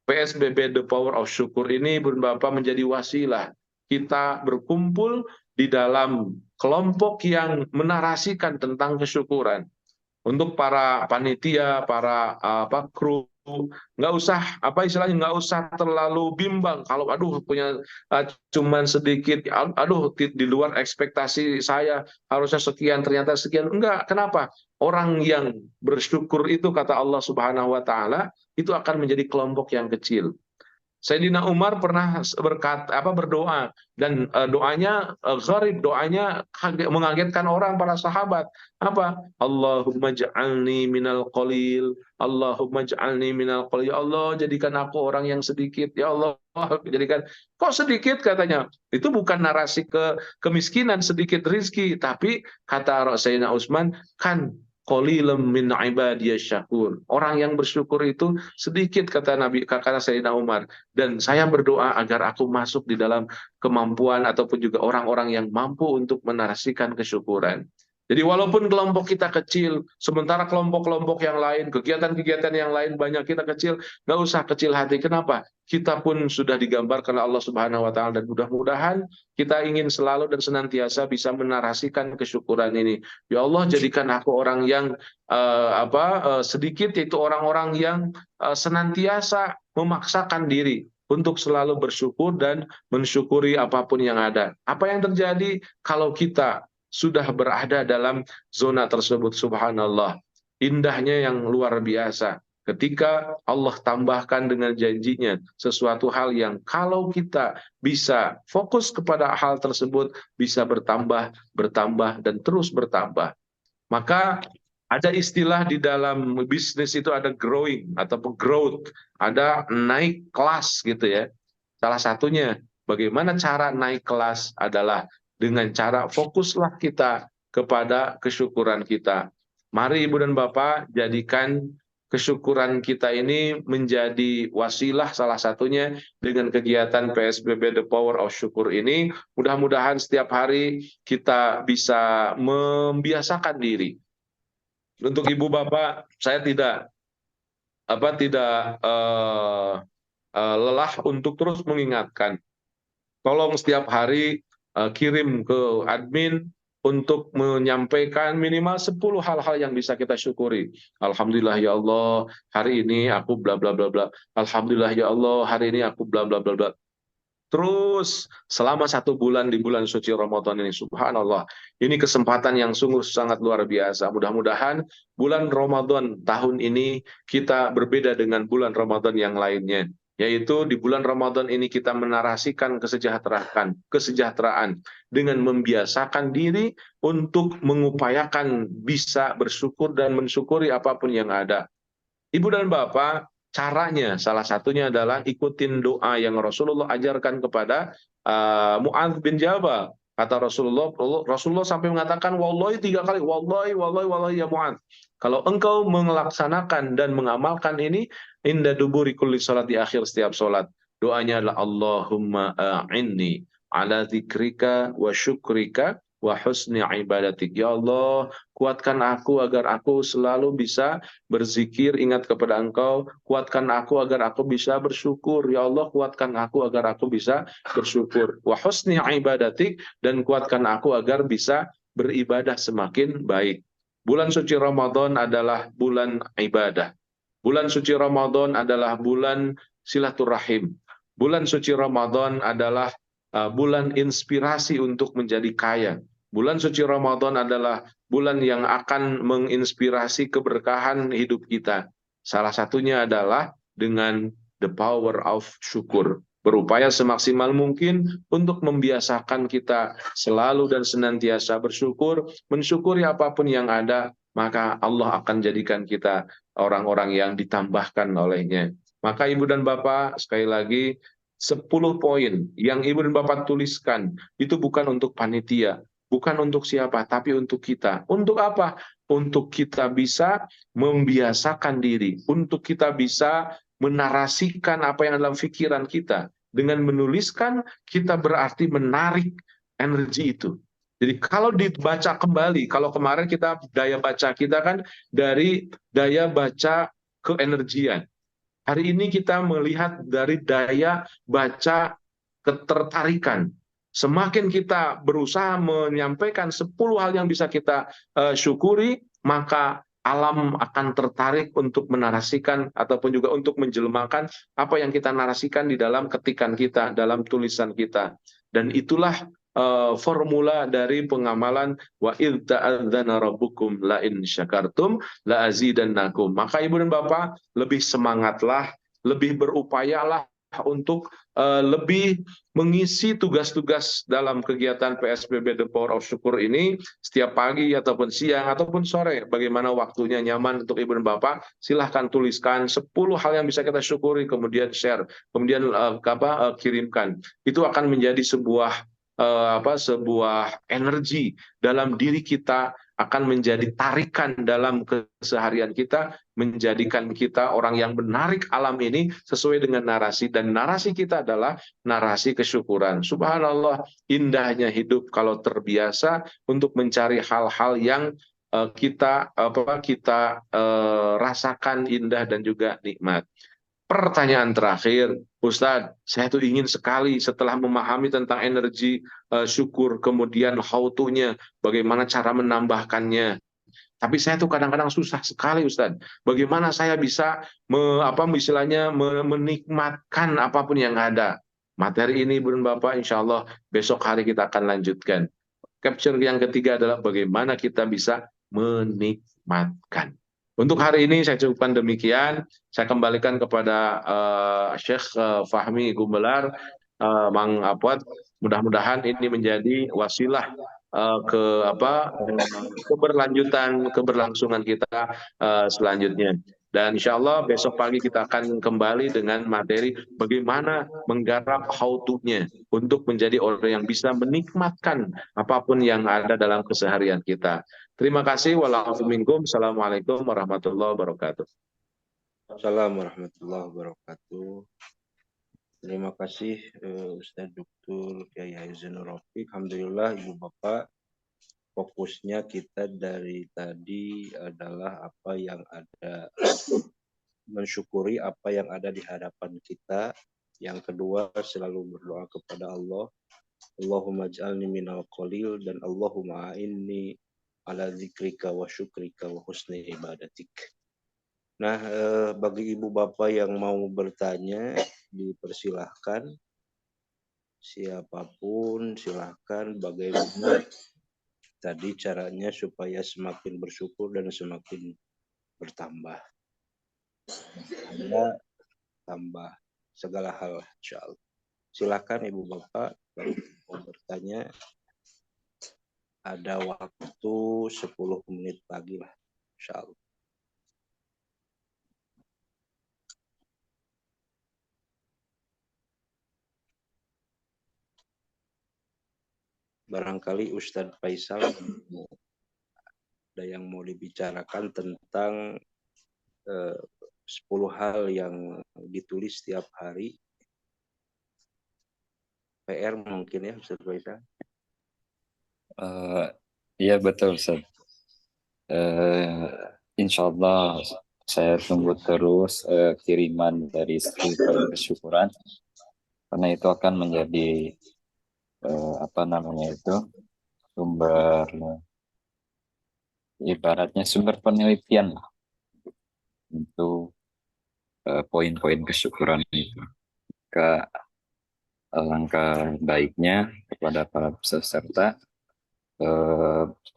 PSBB The Power of Syukur ini Bapak menjadi wasilah kita berkumpul di dalam kelompok yang menarasikan tentang kesyukuran. Untuk para panitia, para kru, nggak usah nggak usah terlalu bimbang kalau punya cuman sedikit, di luar ekspektasi saya harusnya sekian ternyata sekian. Enggak, kenapa? Orang yang bersyukur itu kata Allah Subhanahu wa taala itu akan menjadi kelompok yang kecil. Sayyidina Umar pernah berdoa dan doanya gharib, doanya mengagetkan orang, para sahabat. Apa? Allahumma ja'alni minal qalil, Allahumma ja'alni minal qalil. Ya Allah, jadikan aku orang yang sedikit. Ya Allah, jadikan. Kok sedikit katanya? Itu bukan narasi kemiskinan, sedikit rizki, tapi kata Sayyidina Utsman, kan qalilum min ibadiyasy syakur. Orang yang bersyukur itu sedikit, kata Sayyidina Umar. Dan saya berdoa agar aku masuk di dalam kemampuan ataupun juga orang-orang yang mampu untuk menarasikan kesyukuran. Jadi walaupun kelompok kita kecil, sementara kelompok-kelompok yang lain, kegiatan-kegiatan yang lain banyak, kita kecil, nggak usah kecil hati. Kenapa? Kita pun sudah digambarkan Allah Subhanahu wa taala, dan mudah-mudahan kita ingin selalu dan senantiasa bisa menarasikan kesyukuran ini. Ya Allah, jadikan aku orang yang sedikit, yaitu orang-orang yang senantiasa memaksakan diri untuk selalu bersyukur dan mensyukuri apapun yang ada. Apa yang terjadi kalau kita sudah berada dalam zona tersebut? Subhanallah, indahnya yang luar biasa ketika Allah tambahkan dengan janjinya sesuatu hal yang kalau kita bisa fokus kepada hal tersebut bisa bertambah, dan terus bertambah. Maka ada istilah di dalam bisnis itu, ada growing atau growth, ada naik kelas gitu ya. Salah satunya bagaimana cara naik kelas adalah dengan cara fokuslah kita kepada kesyukuran kita. Mari Ibu dan Bapak jadikan kesyukuran kita ini menjadi wasilah, salah satunya dengan kegiatan PSBB The Power of Syukur ini. Mudah-mudahan setiap hari kita bisa membiasakan diri. Untuk Ibu Bapak, saya tidak lelah untuk terus mengingatkan. Tolong setiap hari kirim ke admin untuk menyampaikan minimal 10 hal-hal yang bisa kita syukuri. Alhamdulillah ya Allah, hari ini aku bla bla bla bla. Alhamdulillah ya Allah, hari ini aku bla bla bla bla. Terus selama 1 bulan di bulan suci Ramadan ini, subhanallah, ini kesempatan yang sungguh sangat luar biasa. Mudah-mudahan bulan Ramadan tahun ini kita berbeda dengan bulan Ramadan yang lainnya. Yaitu di bulan Ramadan ini kita menarasikan kesejahteraan dengan membiasakan diri untuk mengupayakan bisa bersyukur dan mensyukuri apapun yang ada. Ibu dan Bapak, caranya salah satunya adalah ikutin doa yang Rasulullah ajarkan kepada Mu'adz bin Jabal. Kata Rasulullah sampai mengatakan wallahi 3 kali, wallahi, wallahi, wallahi ya Mu'adz. Kalau engkau melaksanakan dan mengamalkan ini, inda duburi kulli salat, di akhir setiap salat, doanya adalah Allahumma a'inni ala dzikrika wa syukrika wa husni ibadatik. Ya Allah, kuatkan aku agar aku selalu bisa berzikir, ingat kepada Engkau. Kuatkan aku agar aku bisa bersyukur. Ya Allah, kuatkan aku agar aku bisa bersyukur. Wa husni ibadatik, dan kuatkan aku agar bisa beribadah semakin baik. Bulan suci Ramadan adalah bulan ibadah. Bulan suci Ramadan adalah bulan silaturahim. Bulan suci Ramadan adalah bulan inspirasi untuk menjadi kaya. Bulan suci Ramadan adalah bulan yang akan menginspirasi keberkahan hidup kita. Salah satunya adalah dengan the power of syukur. Berupaya semaksimal mungkin untuk membiasakan kita selalu dan senantiasa bersyukur, mensyukuri apapun yang ada, maka Allah akan jadikan kita orang-orang yang ditambahkan olehnya. Maka Ibu dan Bapak, sekali lagi, 10 poin yang Ibu dan Bapak tuliskan, itu bukan untuk panitia, bukan untuk siapa, tapi untuk kita. Untuk apa? Untuk kita bisa membiasakan diri, untuk kita bisa menarasikan apa yang dalam pikiran kita. Dengan menuliskan, kita berarti menarik energi itu. Jadi kalau dibaca kembali, kalau kemarin kita daya baca kita kan dari daya baca keenergian. Hari ini kita melihat dari daya baca ketertarikan. Semakin kita berusaha menyampaikan 10 hal yang bisa kita syukuri, maka alam akan tertarik untuk menarasikan ataupun juga untuk menjelmakan apa yang kita narasikan di dalam ketikan kita, dalam tulisan kita. Dan itulah formula dari pengamalan wa idz ta'adzana rabbukum la in syakartum la azidannakum. Maka Ibu dan Bapak, lebih semangatlah, lebih berupayalah untuk lebih mengisi tugas-tugas dalam kegiatan PSBB The Power of Syukur ini setiap pagi ataupun siang ataupun sore. Bagaimana waktunya nyaman untuk Ibu dan Bapak, silahkan tuliskan 10 hal yang bisa kita syukuri, kemudian share, kemudian kirimkan. Itu akan menjadi sebuah energi dalam diri kita, akan menjadi tarikan dalam keseharian kita, menjadikan kita orang yang menarik alam ini sesuai dengan narasi, dan narasi kita adalah narasi kesyukuran. Subhanallah, indahnya hidup kalau terbiasa untuk mencari hal-hal yang kita rasakan indah dan juga nikmat. Pertanyaan terakhir, Ustadz, saya tuh ingin sekali setelah memahami tentang energi syukur, kemudian how to-nya, bagaimana cara menambahkannya. Tapi saya tuh kadang-kadang susah sekali, Ustadz. Bagaimana saya bisa menikmatkan apapun yang ada. Materi ini, Bun Bapak, insya Allah besok hari kita akan lanjutkan. Capture yang ketiga adalah bagaimana kita bisa menikmatkan. Untuk hari ini saya cukupkan demikian. Saya kembalikan kepada Syekh Fahmi Gumelar, Mang Apwat. Mudah-mudahan ini menjadi wasilah keberlanjutan keberlangsungan kita selanjutnya. Dan insya Allah besok pagi kita akan kembali dengan materi bagaimana menggarap how to-nya untuk menjadi orang yang bisa menikmatkan apapun yang ada dalam keseharian kita. Terima kasih. Waalaikumsalam. Assalamualaikum warahmatullahi wabarakatuh. Assalamualaikum warahmatullahi wabarakatuh. Terima kasih Ustadz Dr. Kiai Haizanur Rafiq. Alhamdulillah Ibu Bapak, fokusnya kita dari tadi adalah apa yang ada, mensyukuri apa yang ada di hadapan kita. Yang kedua, selalu berdoa kepada Allah. Allahumma ij'alni minal qalil, dan Allahumma a'inni ala dzikrika wa syukrika wa husni ibadatik. Nah, bagi ibu bapak yang mau bertanya, dipersilahkan. Siapapun silahkan, bagaimana tadi caranya supaya semakin bersyukur dan semakin bertambah. Anda tambah segala hal, insya Allah. Silakan ibu bapak mau bertanya. Ada waktu 10 menit lagi lah, insya Allah. barangkali Ustadz Faisal ada yang mau dibicarakan tentang 10 hal yang ditulis setiap hari. PR mungkin ya Ustadz Faisal. Iya betul Ustaz. Insya Allah saya tunggu terus kiriman dari skripsi kesyukuran, karena itu akan menjadi sumber, ibaratnya sumber penelitian lah untuk poin-poin kesyukuran itu. Alangkah baiknya kepada para peserta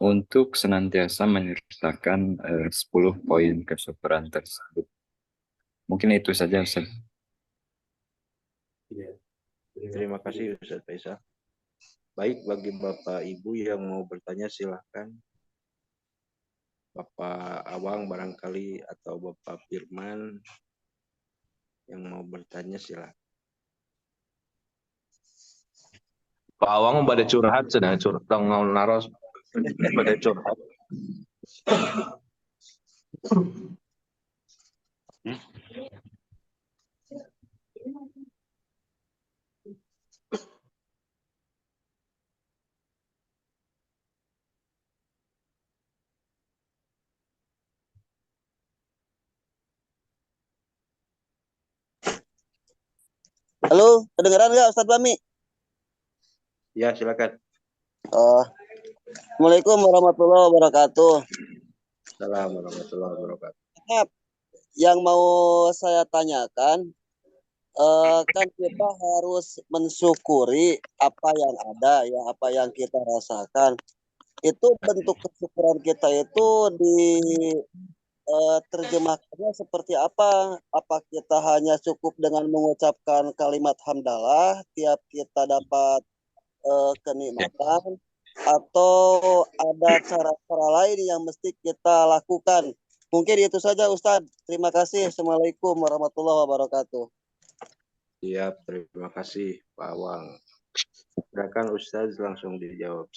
untuk senantiasa menyertakan 10 poin kesyukuran tersebut. Mungkin itu saja Ustaz. Terima kasih Ustadz Faisal. Baik, bagi Bapak Ibu yang mau bertanya silahkan. Bapak Awang barangkali atau Bapak Firman yang mau bertanya silahkan. Pak Awang pada curhat sedang curhat naros pada curhat. Halo, kedengeran nggak Ustadz Bami? Ya, silakan. Assalamualaikum warahmatullahi wabarakatuh. Assalamualaikum warahmatullahi wabarakatuh. Yang mau saya tanyakan, kan kita harus mensyukuri apa yang ada, ya apa yang kita rasakan. Itu bentuk kesyukuran kita itu terjemahkannya seperti apa? Apa kita hanya cukup dengan mengucapkan kalimat hamdalah tiap kita dapat kenikmatan, atau ada cara-cara lain yang mesti kita lakukan? Mungkin itu saja Ustadz. Terima kasih. Assalamualaikum warahmatullahi wabarakatuh. Siap, terima kasih Pak Awang. Silakan Ustadz langsung dijawab.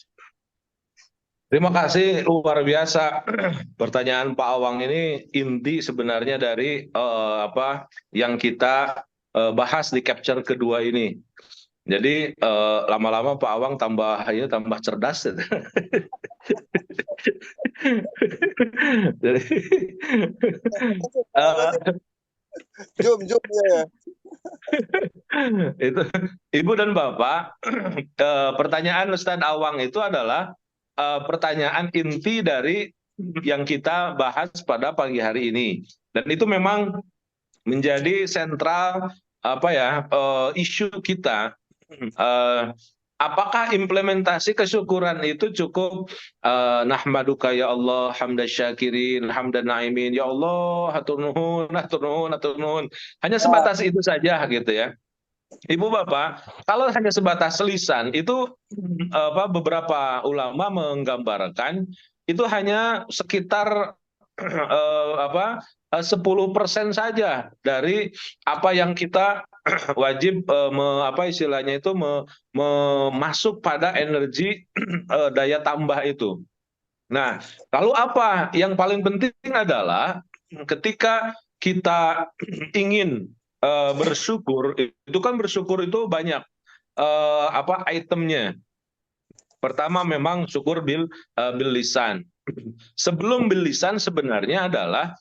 Terima kasih, luar biasa. Pertanyaan Pak Awang ini inti sebenarnya dari yang kita bahas di capture kedua ini. Jadi lama-lama Pak Awang tambah cerdas. Jadi, Jum ya. itu Ibu dan Bapak, pertanyaan Ustadz Awang itu adalah pertanyaan inti dari yang kita bahas pada pagi hari ini, dan itu memang menjadi sentral isu kita. Apakah implementasi kesyukuran itu cukup nahmaduka ya Allah hamdan syakirin hamdan naimin, ya Allah hatur nuhun hatur nuhun hatur nuhun, hanya sebatas itu saja gitu ya. Ibu Bapak, kalau hanya sebatas lisan itu beberapa ulama menggambarkan itu hanya sekitar 10% saja dari apa yang kita wajib masuk pada energi daya tambah itu. Nah, lalu apa yang paling penting adalah ketika kita ingin bersyukur, itu kan bersyukur itu banyak itemnya. Pertama memang syukur bil lisan. Sebelum bil lisan sebenarnya adalah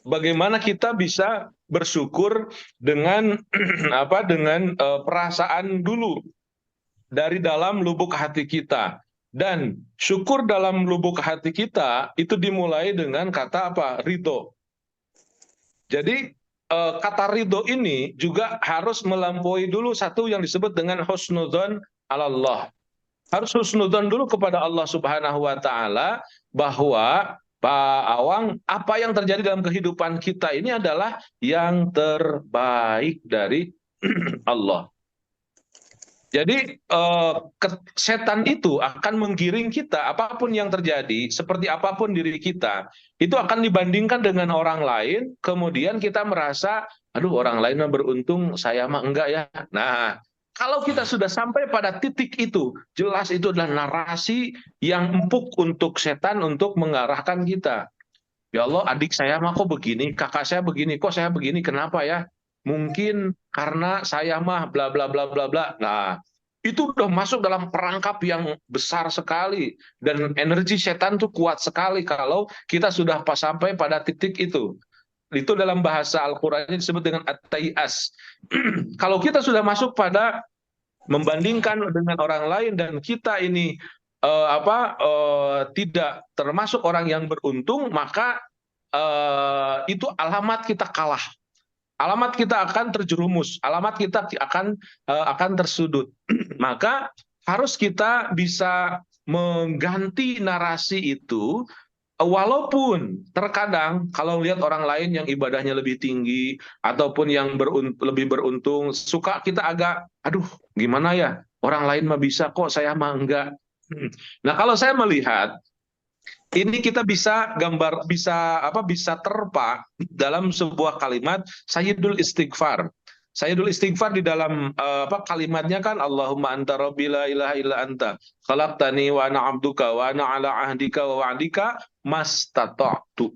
bagaimana kita bisa bersyukur dengan dengan perasaan dulu dari dalam lubuk hati kita. Dan syukur dalam lubuk hati kita itu dimulai dengan kata apa? Ridho. Jadi kata ridho ini juga harus melampaui dulu satu yang disebut dengan husnudzon Allah. Harus husnudzon dulu kepada Allah Subhanahu wa taala bahwa Pak Awang, apa yang terjadi dalam kehidupan kita ini adalah yang terbaik dari Allah. Jadi setan itu akan menggiring kita, apapun yang terjadi, seperti apapun diri kita, itu akan dibandingkan dengan orang lain, kemudian kita merasa, aduh orang lain mah beruntung, saya mah enggak ya. Nah, Kalau kita sudah sampai pada titik itu, jelas itu adalah narasi yang empuk untuk setan untuk mengarahkan kita. Ya Allah, adik saya mah kok begini, kakak saya begini, kok saya begini, kenapa ya? Mungkin karena saya mah bla bla bla bla bla. Nah, itu udah masuk dalam perangkap yang besar sekali, dan energi setan tuh kuat sekali kalau kita sudah sampai pada titik itu. Itu dalam bahasa Al-Qur'an disebut dengan at-tai'as. Kalau kita sudah masuk pada membandingkan dengan orang lain dan kita ini tidak termasuk orang yang beruntung, maka itu alamat kita kalah. Alamat kita akan terjerumus, alamat kita akan tersudut. Maka harus kita bisa mengganti narasi itu, walaupun terkadang kalau lihat orang lain yang ibadahnya lebih tinggi ataupun yang lebih beruntung, suka kita agak, aduh gimana ya, orang lain mah bisa kok, saya mah enggak. Nah, kalau saya melihat ini kita bisa bisa terpa dalam sebuah kalimat Sayyidul Istighfar. Sayyidul Istighfar di dalam kalimatnya kan, Allahumma anta rabbi la ilaha illa anta khalaqtani wa ana abduka wa ana ala ahdika wa wa'dika mastata'tu.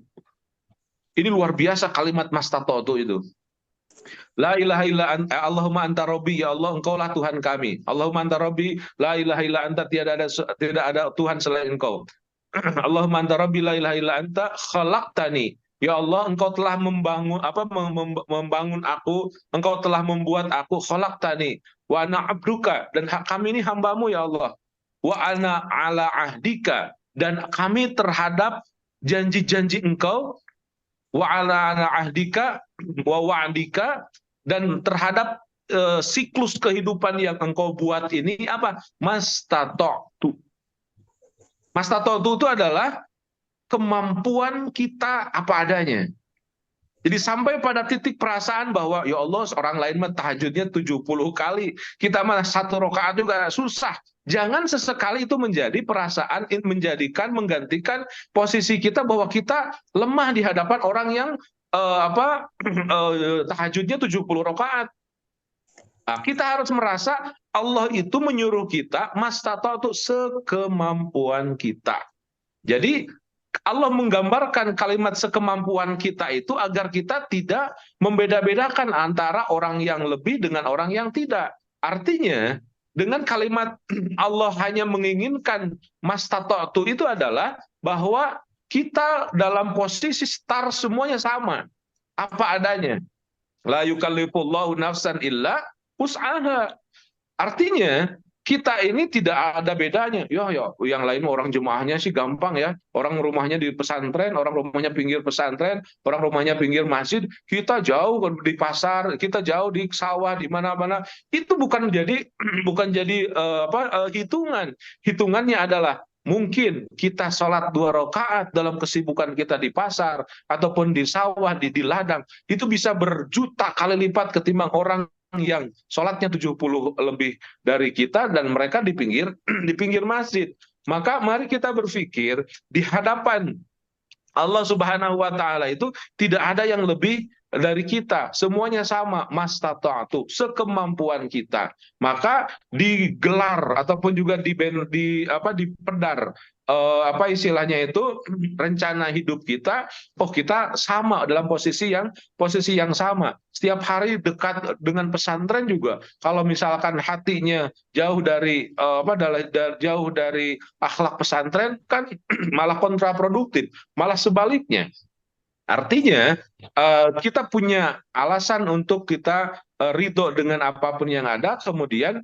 Ini luar biasa kalimat mastata'tu itu. La ilaha illa anta, Allahumma anta rabbi, ya Allah engkaulah Tuhan kami. Allahumma anta rabbi la ilaha illa anta, tidak ada Tuhan selain engkau. Allahumma anta rabbi la ilaha illa anta khalaqtani. Ya Allah, engkau telah membangun aku, engkau telah membuat aku, khalaqtani wa ana abduka, dan kami ini hambamu ya Allah. Wa ana ala ahdika, dan kami terhadap janji-janji engkau, wa ala ahdika wa wa'dika, dan terhadap siklus kehidupan yang engkau buat ini apa? Mastata'tu. Mastata'tu itu adalah kemampuan kita apa adanya. Jadi sampai pada titik perasaan bahwa ya Allah, orang lain mah tahajudnya 70 kali, kita mah 1 rakaat juga susah. Jangan sesekali itu menjadi perasaan, menggantikan posisi kita bahwa kita lemah di hadapan orang yang tahajudnya 70 rakaat. Nah, kita harus merasa Allah itu menyuruh kita mastata'tu, sekemampuan kita. Jadi Allah menggambarkan kalimat sekemampuan kita itu agar kita tidak membeda-bedakan antara orang yang lebih dengan orang yang tidak. Artinya, dengan kalimat Allah hanya menginginkan mastata'tu itu adalah bahwa kita dalam posisi start semuanya sama, apa adanya. La yukallifullahu nafsan illa wus'aha. Artinya, kita ini tidak ada bedanya. Ya, yang lain orang jemaahnya sih gampang ya. Orang rumahnya di pesantren, orang rumahnya pinggir pesantren, orang rumahnya pinggir masjid. Kita jauh di pasar, kita jauh di sawah, di mana-mana. Itu bukan jadi hitungan. Hitungannya adalah mungkin kita sholat 2 rakaat dalam kesibukan kita di pasar ataupun di sawah, di ladang. Itu bisa berjuta kali lipat ketimbang orang yang sholatnya 70 lebih dari kita dan mereka di pinggir masjid. Maka mari kita berpikir di hadapan Allah Subhanahu wa taala itu tidak ada yang lebih dari kita, semuanya sama, mastata'tu, sekemampuan kita. Maka digelar ataupun juga dipedar istilahnya itu rencana hidup kita. Oh, kita sama dalam posisi yang sama. Setiap hari dekat dengan pesantren juga. Kalau misalkan hatinya jauh dari jauh dari akhlak pesantren, kan malah kontraproduktif, malah sebaliknya. Artinya kita punya alasan untuk kita ridho dengan apapun yang ada, kemudian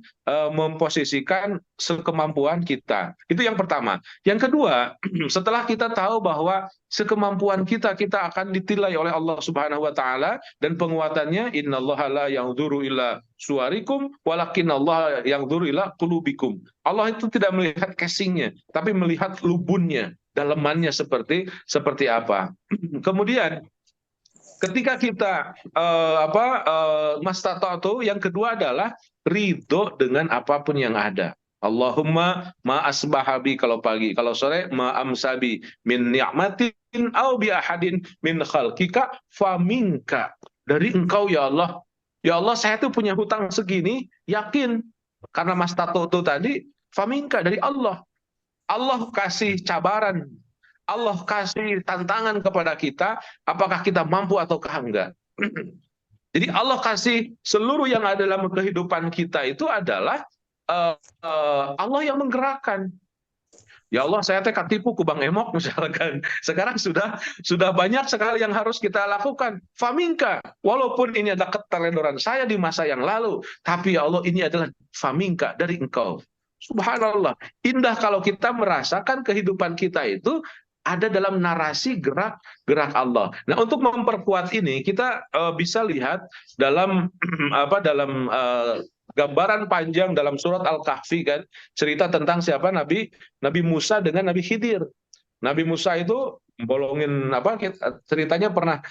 memposisikan sekemampuan kita. Itu yang pertama. Yang kedua, setelah kita tahu bahwa sekemampuan kita akan ditilai oleh Allah Subhanahu wa taala, dan penguatannya innallaha la yanzuru ila suwarikum walakinallaha yanzuru ila qulubikum. Allah itu tidak melihat casingnya, tapi melihat lubunnya, dalemannya seperti apa. Kemudian ketika kita mastata'tu, yang kedua adalah ridho dengan apapun yang ada. Allahumma ma asbahabi kalau pagi, kalau sore ma amsabi min ni'matin au bi ahadin min khalqika faminka, dari engkau ya Allah. Ya Allah, saya tuh punya hutang segini, yakin karena Mas Tato itu tadi, faminka dari Allah. Allah kasih cabaran, Allah kasih tantangan kepada kita, apakah kita mampu ataukah enggak. Jadi Allah kasih seluruh yang ada dalam kehidupan kita itu adalah Allah yang menggerakkan. Ya Allah, saya teh katipu ku Bang Emok misalkan. Sekarang sudah banyak sekali yang harus kita lakukan. Faminka, walaupun ini adalah keteledoran saya di masa yang lalu, tapi ya Allah ini adalah faminka dari Engkau. Subhanallah, indah kalau kita merasakan kehidupan kita itu ada dalam narasi gerak Allah. Nah, untuk memperkuat ini kita bisa lihat dalam dalam gambaran panjang dalam surat Al-Kahfi kan, cerita tentang siapa Nabi Musa dengan Nabi Khidir. Nabi Musa itu bolongin ceritanya pernah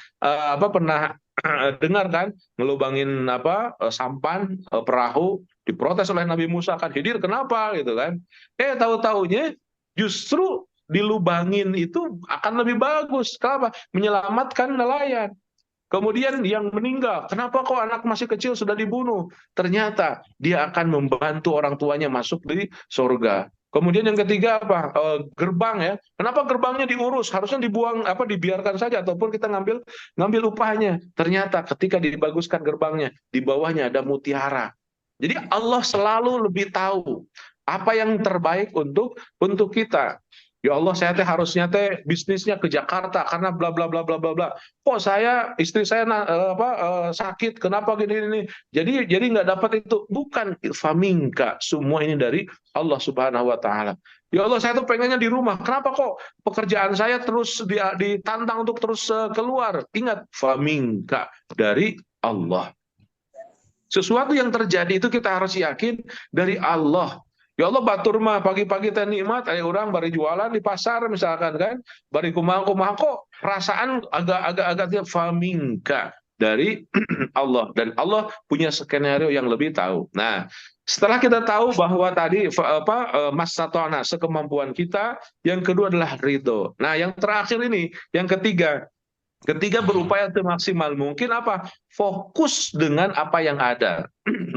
dengar kan, ngelubangin sampan perahu, diprotes oleh Nabi Musa kan, Khidir kenapa gitu kan. Tahu-taunya justru dilubangin itu akan lebih bagus. Kenapa? Menyelamatkan nelayan. Kemudian yang meninggal, kenapa kok anak masih kecil sudah dibunuh? Ternyata dia akan membantu orang tuanya masuk di surga. Kemudian yang ketiga gerbang ya. Kenapa gerbangnya diurus? Harusnya dibuang dibiarkan saja ataupun kita ngambil upahnya. Ternyata ketika dibaguskan gerbangnya, di bawahnya ada mutiara. Jadi Allah selalu lebih tahu apa yang terbaik untuk kita. Ya Allah, saya harusnya bisnisnya ke Jakarta karena bla bla bla bla bla bla. Kok istri saya sakit, kenapa gini. Jadi nggak dapat itu. Bukan faminka, semua ini dari Allah Subhanahu wa taala. Ya Allah, saya pengennya di rumah. Kenapa kok pekerjaan saya terus ditantang untuk terus keluar? Ingat, faminka dari Allah. Sesuatu yang terjadi itu kita harus yakin dari Allah. Ya Allah, batur mah pagi-pagi teh nikmat, ada orang bari jualan di pasar misalkan kan, bari kumaha kok perasaan agak faminka dari Allah, dan Allah punya skenario yang lebih tahu. Nah, setelah kita tahu bahwa tadi masatona sekemampuan kita, yang kedua adalah ridho. Nah, yang terakhir ini, yang ketiga berupaya semaksimal mungkin fokus dengan apa yang ada.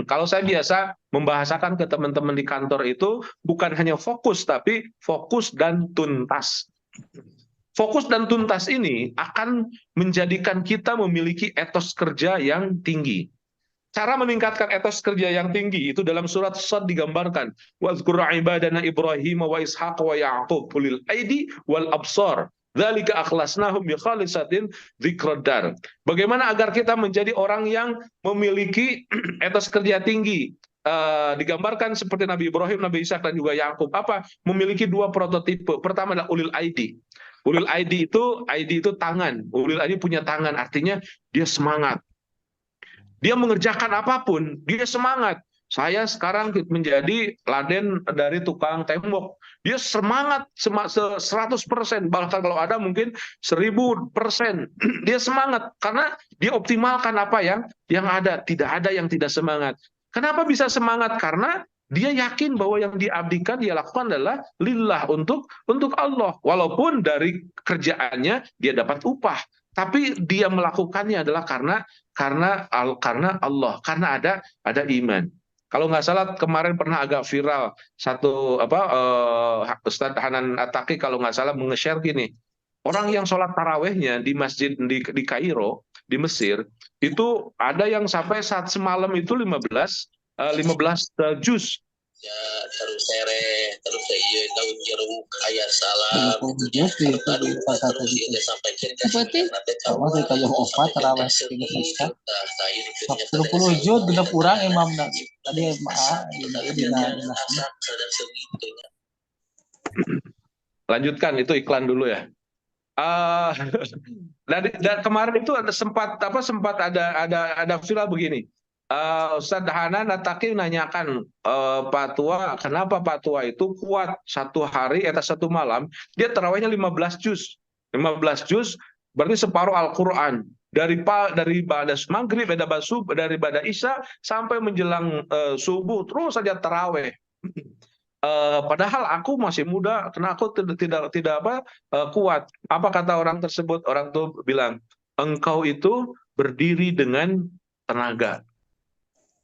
Kalau saya biasa membahasakan ke teman-teman di kantor itu bukan hanya fokus, tapi fokus dan tuntas. Fokus dan tuntas ini akan menjadikan kita memiliki etos kerja yang tinggi. Cara meningkatkan etos kerja yang tinggi itu dalam surat Shad digambarkan. Wazkur ibadana Ibrahim wa Ishaq wa Ya'qub ulil aidi wal absar. Dzalika akhlasnahum bi khalisatin dzikrad. Bagaimana agar kita menjadi orang yang memiliki etos kerja tinggi? Digambarkan seperti Nabi Ibrahim, Nabi Ishak dan juga Yakub. Memiliki dua prototipe. Pertama adalah ulil aidi. Ulil aidi itu tangan. Ulil aidi punya tangan, artinya dia semangat. Dia mengerjakan apapun, dia semangat. Saya sekarang menjadi laden dari tukang tembok. Dia semangat 100%, bahkan kalau ada mungkin 1000%. Dia semangat karena dia optimalkan apa yang ada. Tidak ada yang tidak semangat. Kenapa bisa semangat? Karena dia yakin bahwa yang diabdikan, dia lakukan adalah lillah, untuk Allah. Walaupun dari kerjaannya dia dapat upah, tapi dia melakukannya adalah karena Allah, karena ada iman. Kalau nggak salah kemarin pernah agak viral satu Ustadz Hanan Attaqi kalau nggak salah nge-share gini, orang yang sholat tarawehnya di masjid di Kairo di Mesir itu ada yang sampai saat semalam itu 15 juz. Ya terus iya daun jeruk ayat salam seperti awal kayak opat terawih tiga pasca 30 juz genep urang imam tadi lanjutkan, itu iklan dulu ya. Dan kemarin itu sempat ada viral begini. Ustadz Hanan Attaqi nanyakan Pak Tua, kenapa Pak Tua itu kuat satu hari satu malam dia tarawihnya 15 juz. 15 juz berarti separuh Al-Qur'an. Dari ibadah maghrib, dari ibadah isya sampai menjelang subuh terus saja tarawih. Padahal aku masih muda, karena aku tidak kuat. Apa kata orang tersebut? Orang itu bilang, engkau itu berdiri dengan tenaga,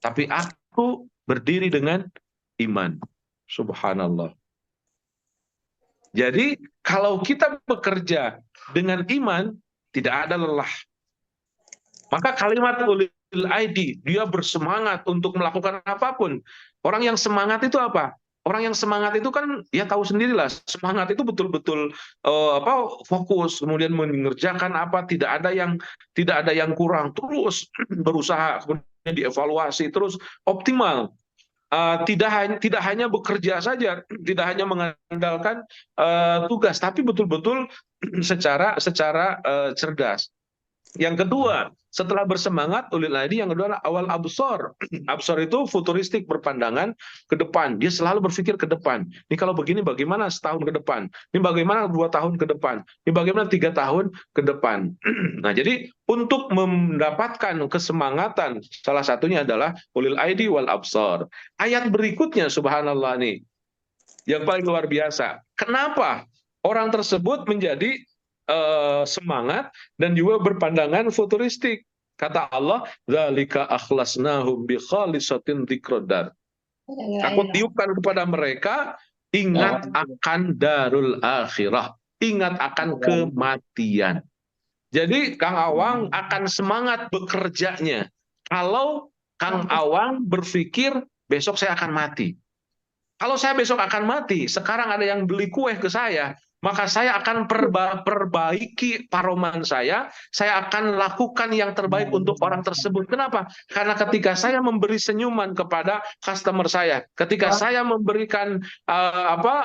tapi aku berdiri dengan iman. Subhanallah. Jadi kalau kita bekerja dengan iman, tidak ada lelah. Maka kalimat ulil aidi, dia bersemangat untuk melakukan apapun. Orang yang semangat itu apa? Orang yang semangat itu kan ya tahu sendirilah, semangat itu betul-betul fokus, kemudian mengerjakan apa, tidak ada yang kurang, terus berusaha, kemudian dievaluasi, terus optimal. Tidak hanya bekerja saja, tidak hanya mengandalkan tugas, tapi betul-betul secara cerdas. Yang kedua, setelah bersemangat ulil aidi, yang kedua adalah awal absor. Absor itu futuristik, berpandangan ke depan. Dia selalu berpikir ke depan. Ini kalau begini bagaimana setahun ke depan? Ini bagaimana 2 tahun ke depan? Ini bagaimana 3 tahun ke depan? Nah, jadi untuk mendapatkan kesemangatan, salah satunya adalah ulil aidi wal absor. Ayat berikutnya, subhanallah nih, yang paling luar biasa. Kenapa orang tersebut menjadi semangat dan juga berpandangan futuristik? Kata Allah, "Dzalika akhlasnahum bi khalisatin dzikradar." Aku tiupkan kepada mereka ingat akan darul akhirah, ingat akan kematian. Jadi Kang Awang akan semangat bekerjanya kalau Kang Awang berpikir besok saya akan mati. Kalau saya besok akan mati, sekarang ada yang beli kue ke saya, maka saya akan perbaiki paroman saya akan lakukan yang terbaik untuk orang tersebut. Kenapa? Karena ketika saya memberi senyuman kepada customer saya, ketika saya memberikan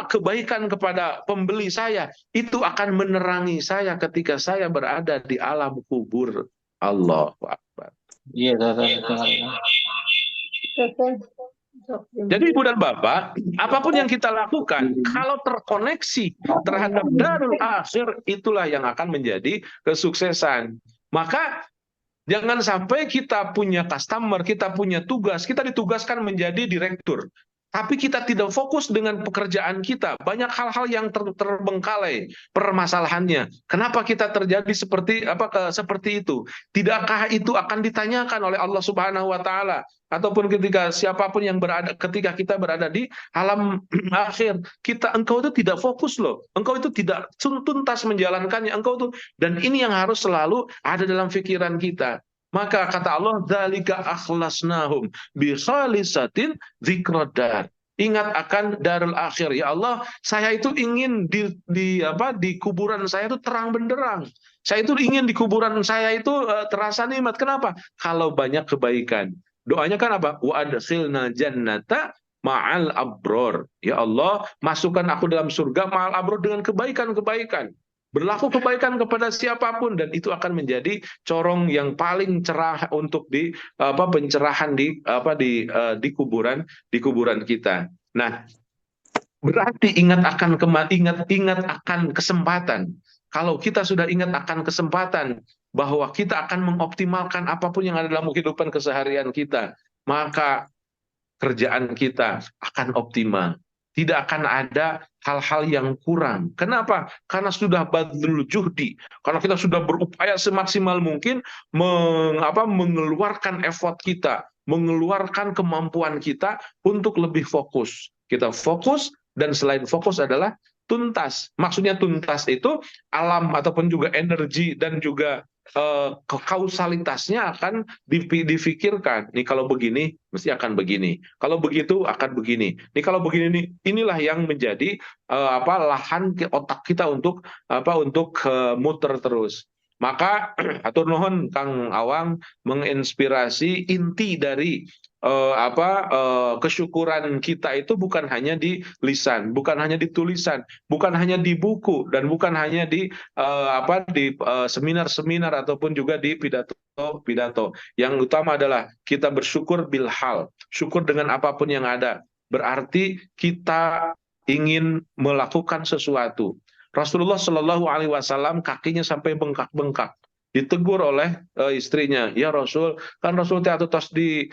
kebaikan kepada pembeli saya, itu akan menerangi saya ketika saya berada di alam kubur. Allahu Akbar. Iya, Jadi Ibu dan Bapak, apapun yang kita lakukan, kalau terkoneksi terhadap darul akhir, itulah yang akan menjadi kesuksesan. Maka jangan sampai kita punya customer, kita punya tugas, kita ditugaskan menjadi direktur. Tapi kita tidak fokus dengan pekerjaan kita. Banyak hal-hal yang terbengkalai permasalahannya. Kenapa kita terjadi seperti itu? Tidakkah itu akan ditanyakan oleh Allah Subhanahu wa taala? Ataupun ketika kita berada di alam akhir, engkau itu tidak fokus loh. Engkau itu tidak tuntas menjalankannya. Dan ini yang harus selalu ada dalam pikiran kita. Maka kata Allah, "Dzalika akhlasnahum bi khalisatin dzikradar." Ingat akan darul akhir. Ya Allah, saya itu ingin di kuburan saya itu terang benderang. Saya itu ingin di kuburan saya itu terasa nikmat. Kenapa? Kalau banyak kebaikan. Doanya kan apa? Wa adkhilna jannata ma'al abror. Ya Allah, masukkan aku dalam surga ma'al abror dengan kebaikan-kebaikan. Berlaku kebaikan kepada siapapun, dan itu akan menjadi corong yang paling cerah untuk pencerahan di kuburan kita. Nah, berarti ingat akan kesempatan. Kalau kita sudah ingat akan kesempatan bahwa kita akan mengoptimalkan apapun yang ada dalam kehidupan keseharian kita, maka kerjaan kita akan optimal. Tidak akan ada hal-hal yang kurang. Kenapa? Karena sudah badlul juhdi. Karena kita sudah berupaya semaksimal mungkin mengeluarkan effort kita, mengeluarkan kemampuan kita untuk lebih fokus. Kita fokus, dan selain fokus adalah tuntas. Maksudnya tuntas itu alam ataupun juga energi dan juga kausalitasnya akan difikirkan. Nih kalau begini mesti akan begini. Kalau begitu akan begini. Nih kalau begini, inilah yang menjadi lahan otak kita untuk muter terus. Maka atur nuhun Kang Awang menginspirasi inti dari kesyukuran kita itu bukan hanya di lisan, bukan hanya di tulisan, bukan hanya di buku, dan bukan hanya di seminar-seminar ataupun juga di pidato. Yang utama adalah kita bersyukur bilhal, syukur dengan apapun yang ada. Berarti kita ingin melakukan sesuatu. Rasulullah Shallallahu Alaihi Wasallam kakinya sampai bengkak-bengkak. Ditegur oleh istrinya, ya Rasul, kan Rasul tos di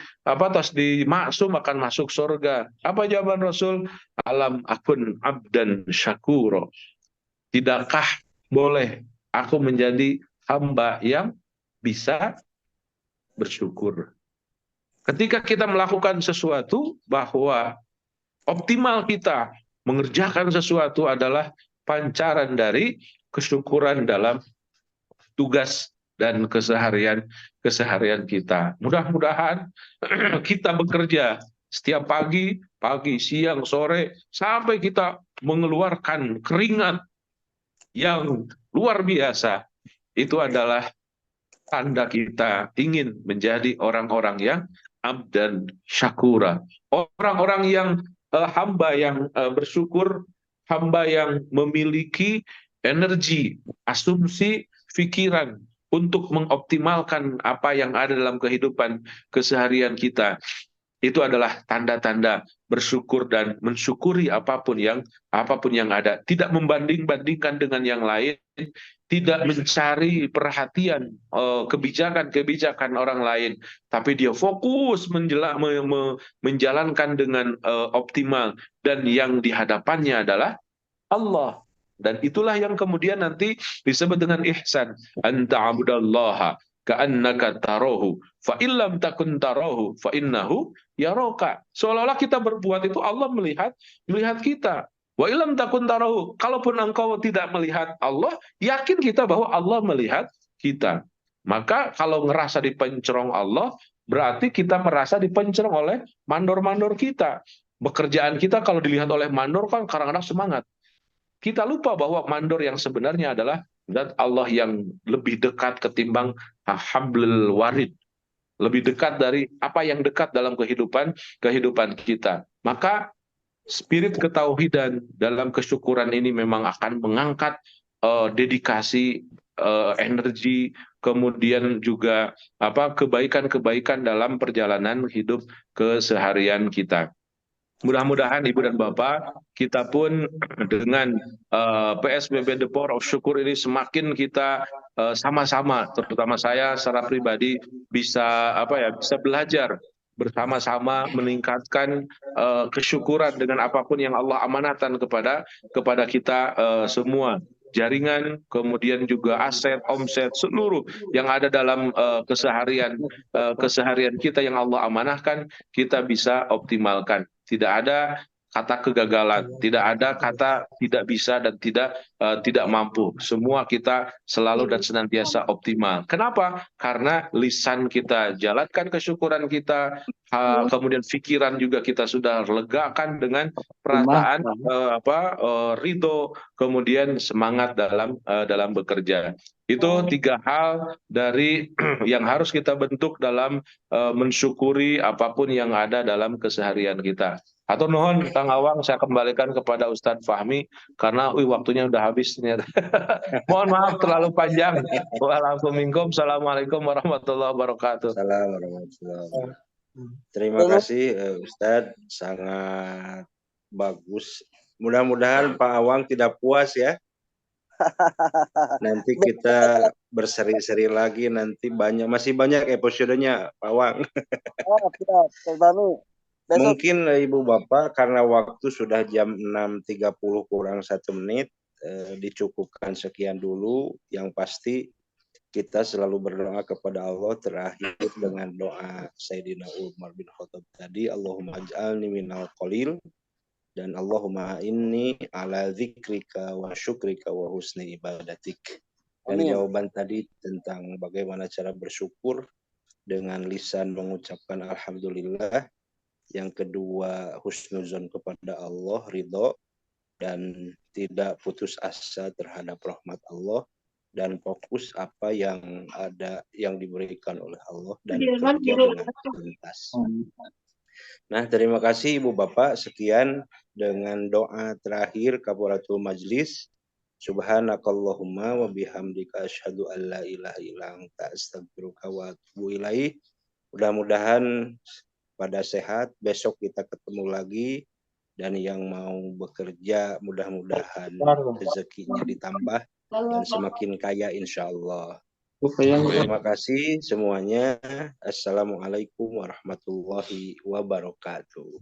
maksum akan masuk surga. Apa jawaban Rasul? Alam akun abdan syakuro. Tidakkah boleh aku menjadi hamba yang bisa bersyukur? Ketika kita melakukan sesuatu, bahwa optimal kita mengerjakan sesuatu adalah pancaran dari kesyukuran dalam tugas dan keseharian kita. Mudah-mudahan kita bekerja setiap pagi, siang, sore, sampai kita mengeluarkan keringat yang luar biasa. Itu adalah tanda kita ingin menjadi orang-orang yang abdan syakura. Orang-orang yang hamba yang bersyukur, hamba yang memiliki energi, asumsi, pikiran untuk mengoptimalkan apa yang ada dalam kehidupan keseharian kita. Itu adalah tanda-tanda bersyukur dan mensyukuri apapun yang ada, tidak membanding-bandingkan dengan yang lain, tidak mencari perhatian kebijakan orang lain, tapi dia fokus menjalankan dengan optimal, dan yang dihadapannya adalah Allah. Dan itulah yang kemudian nanti disebut dengan ihsan. Anta abudallaha ka'annaka tarahu fa illam takun tarahu fa innahu yaraka. Seolah-olah kita berbuat itu Allah melihat kita. Wa illam takun tarahu, kalaupun engkau tidak melihat Allah, yakin kita bahwa Allah melihat kita. Maka kalau ngerasa dipencerong Allah, berarti kita merasa dipencerong oleh mandor-mandor kita. Pekerjaan kita kalau dilihat oleh mandor kan kadang-kadang semangat. Kita lupa bahwa mandor yang sebenarnya adalah zat Allah yang lebih dekat ketimbang hablul warid, lebih dekat dari apa yang dekat dalam kehidupan kita. Maka spirit ketauhidan dalam kesyukuran ini memang akan mengangkat dedikasi, energi, kemudian juga kebaikan-kebaikan dalam perjalanan hidup keseharian kita. Mudah-mudahan Ibu dan Bapak, kita pun dengan PSBB The Power of Syukur ini semakin kita sama-sama, terutama saya secara pribadi bisa belajar bersama-sama meningkatkan kesyukuran dengan apapun yang Allah amanatkan kepada kita semua. Jaringan, kemudian juga aset, omset, seluruh yang ada dalam keseharian kita yang Allah amanahkan, kita bisa optimalkan. Tidak ada kata kegagalan, tidak ada kata tidak bisa dan tidak mampu. Semua kita selalu dan senantiasa optimal. Kenapa? Karena lisan kita jalankan kesyukuran kita, kemudian pikiran juga kita sudah legakan dengan perasaan ridho, kemudian semangat dalam bekerja. Itu 3 hal dari yang harus kita bentuk dalam mensyukuri apapun yang ada dalam keseharian kita. Atau mohon Kang Awang, saya kembalikan kepada Ustadz Fahmi karena waktunya udah habis ternyata. Mohon maaf terlalu panjang. Waalaikumsalam. Assalamualaikum warahmatullahi wabarakatuh. Assalamualaikum. Terima kasih Ustadz, sangat bagus. Mudah-mudahan Pak Awang tidak puas ya. Nanti kita berseri-seri lagi, nanti masih banyak episodenya Pak Awang. Mungkin Ibu Bapak karena waktu sudah jam 6.30 kurang 1 menit, dicukupkan sekian dulu. Yang pasti kita selalu berdoa kepada Allah terakhir dengan doa Sayyidina Umar bin Khattab tadi, Allahumma aj'alni minal qalil, dan Allahumma inni ala dzikrika wa syukrika wa husni ibadatik. Dan jawaban tadi tentang bagaimana cara bersyukur dengan lisan mengucapkan alhamdulillah. Yang kedua, husnuzon kepada Allah, ridho, dan tidak putus asa terhadap rahmat Allah, dan fokus apa yang ada yang diberikan oleh Allah dan bekerja dengan tuntas. Nah, terima kasih Ibu Bapak. Sekian dengan doa terakhir kafaratul majlis. Subhanakallahumma wa bihamdika asyhadu an la ilaha illa anta astaghfiruka wa atubu ilaik. Mudah-mudahan pada sehat, besok kita ketemu lagi, dan yang mau bekerja mudah-mudahan rezekinya ditambah dan semakin kaya insya Allah. Terima kasih semuanya. Assalamualaikum warahmatullahi wabarakatuh.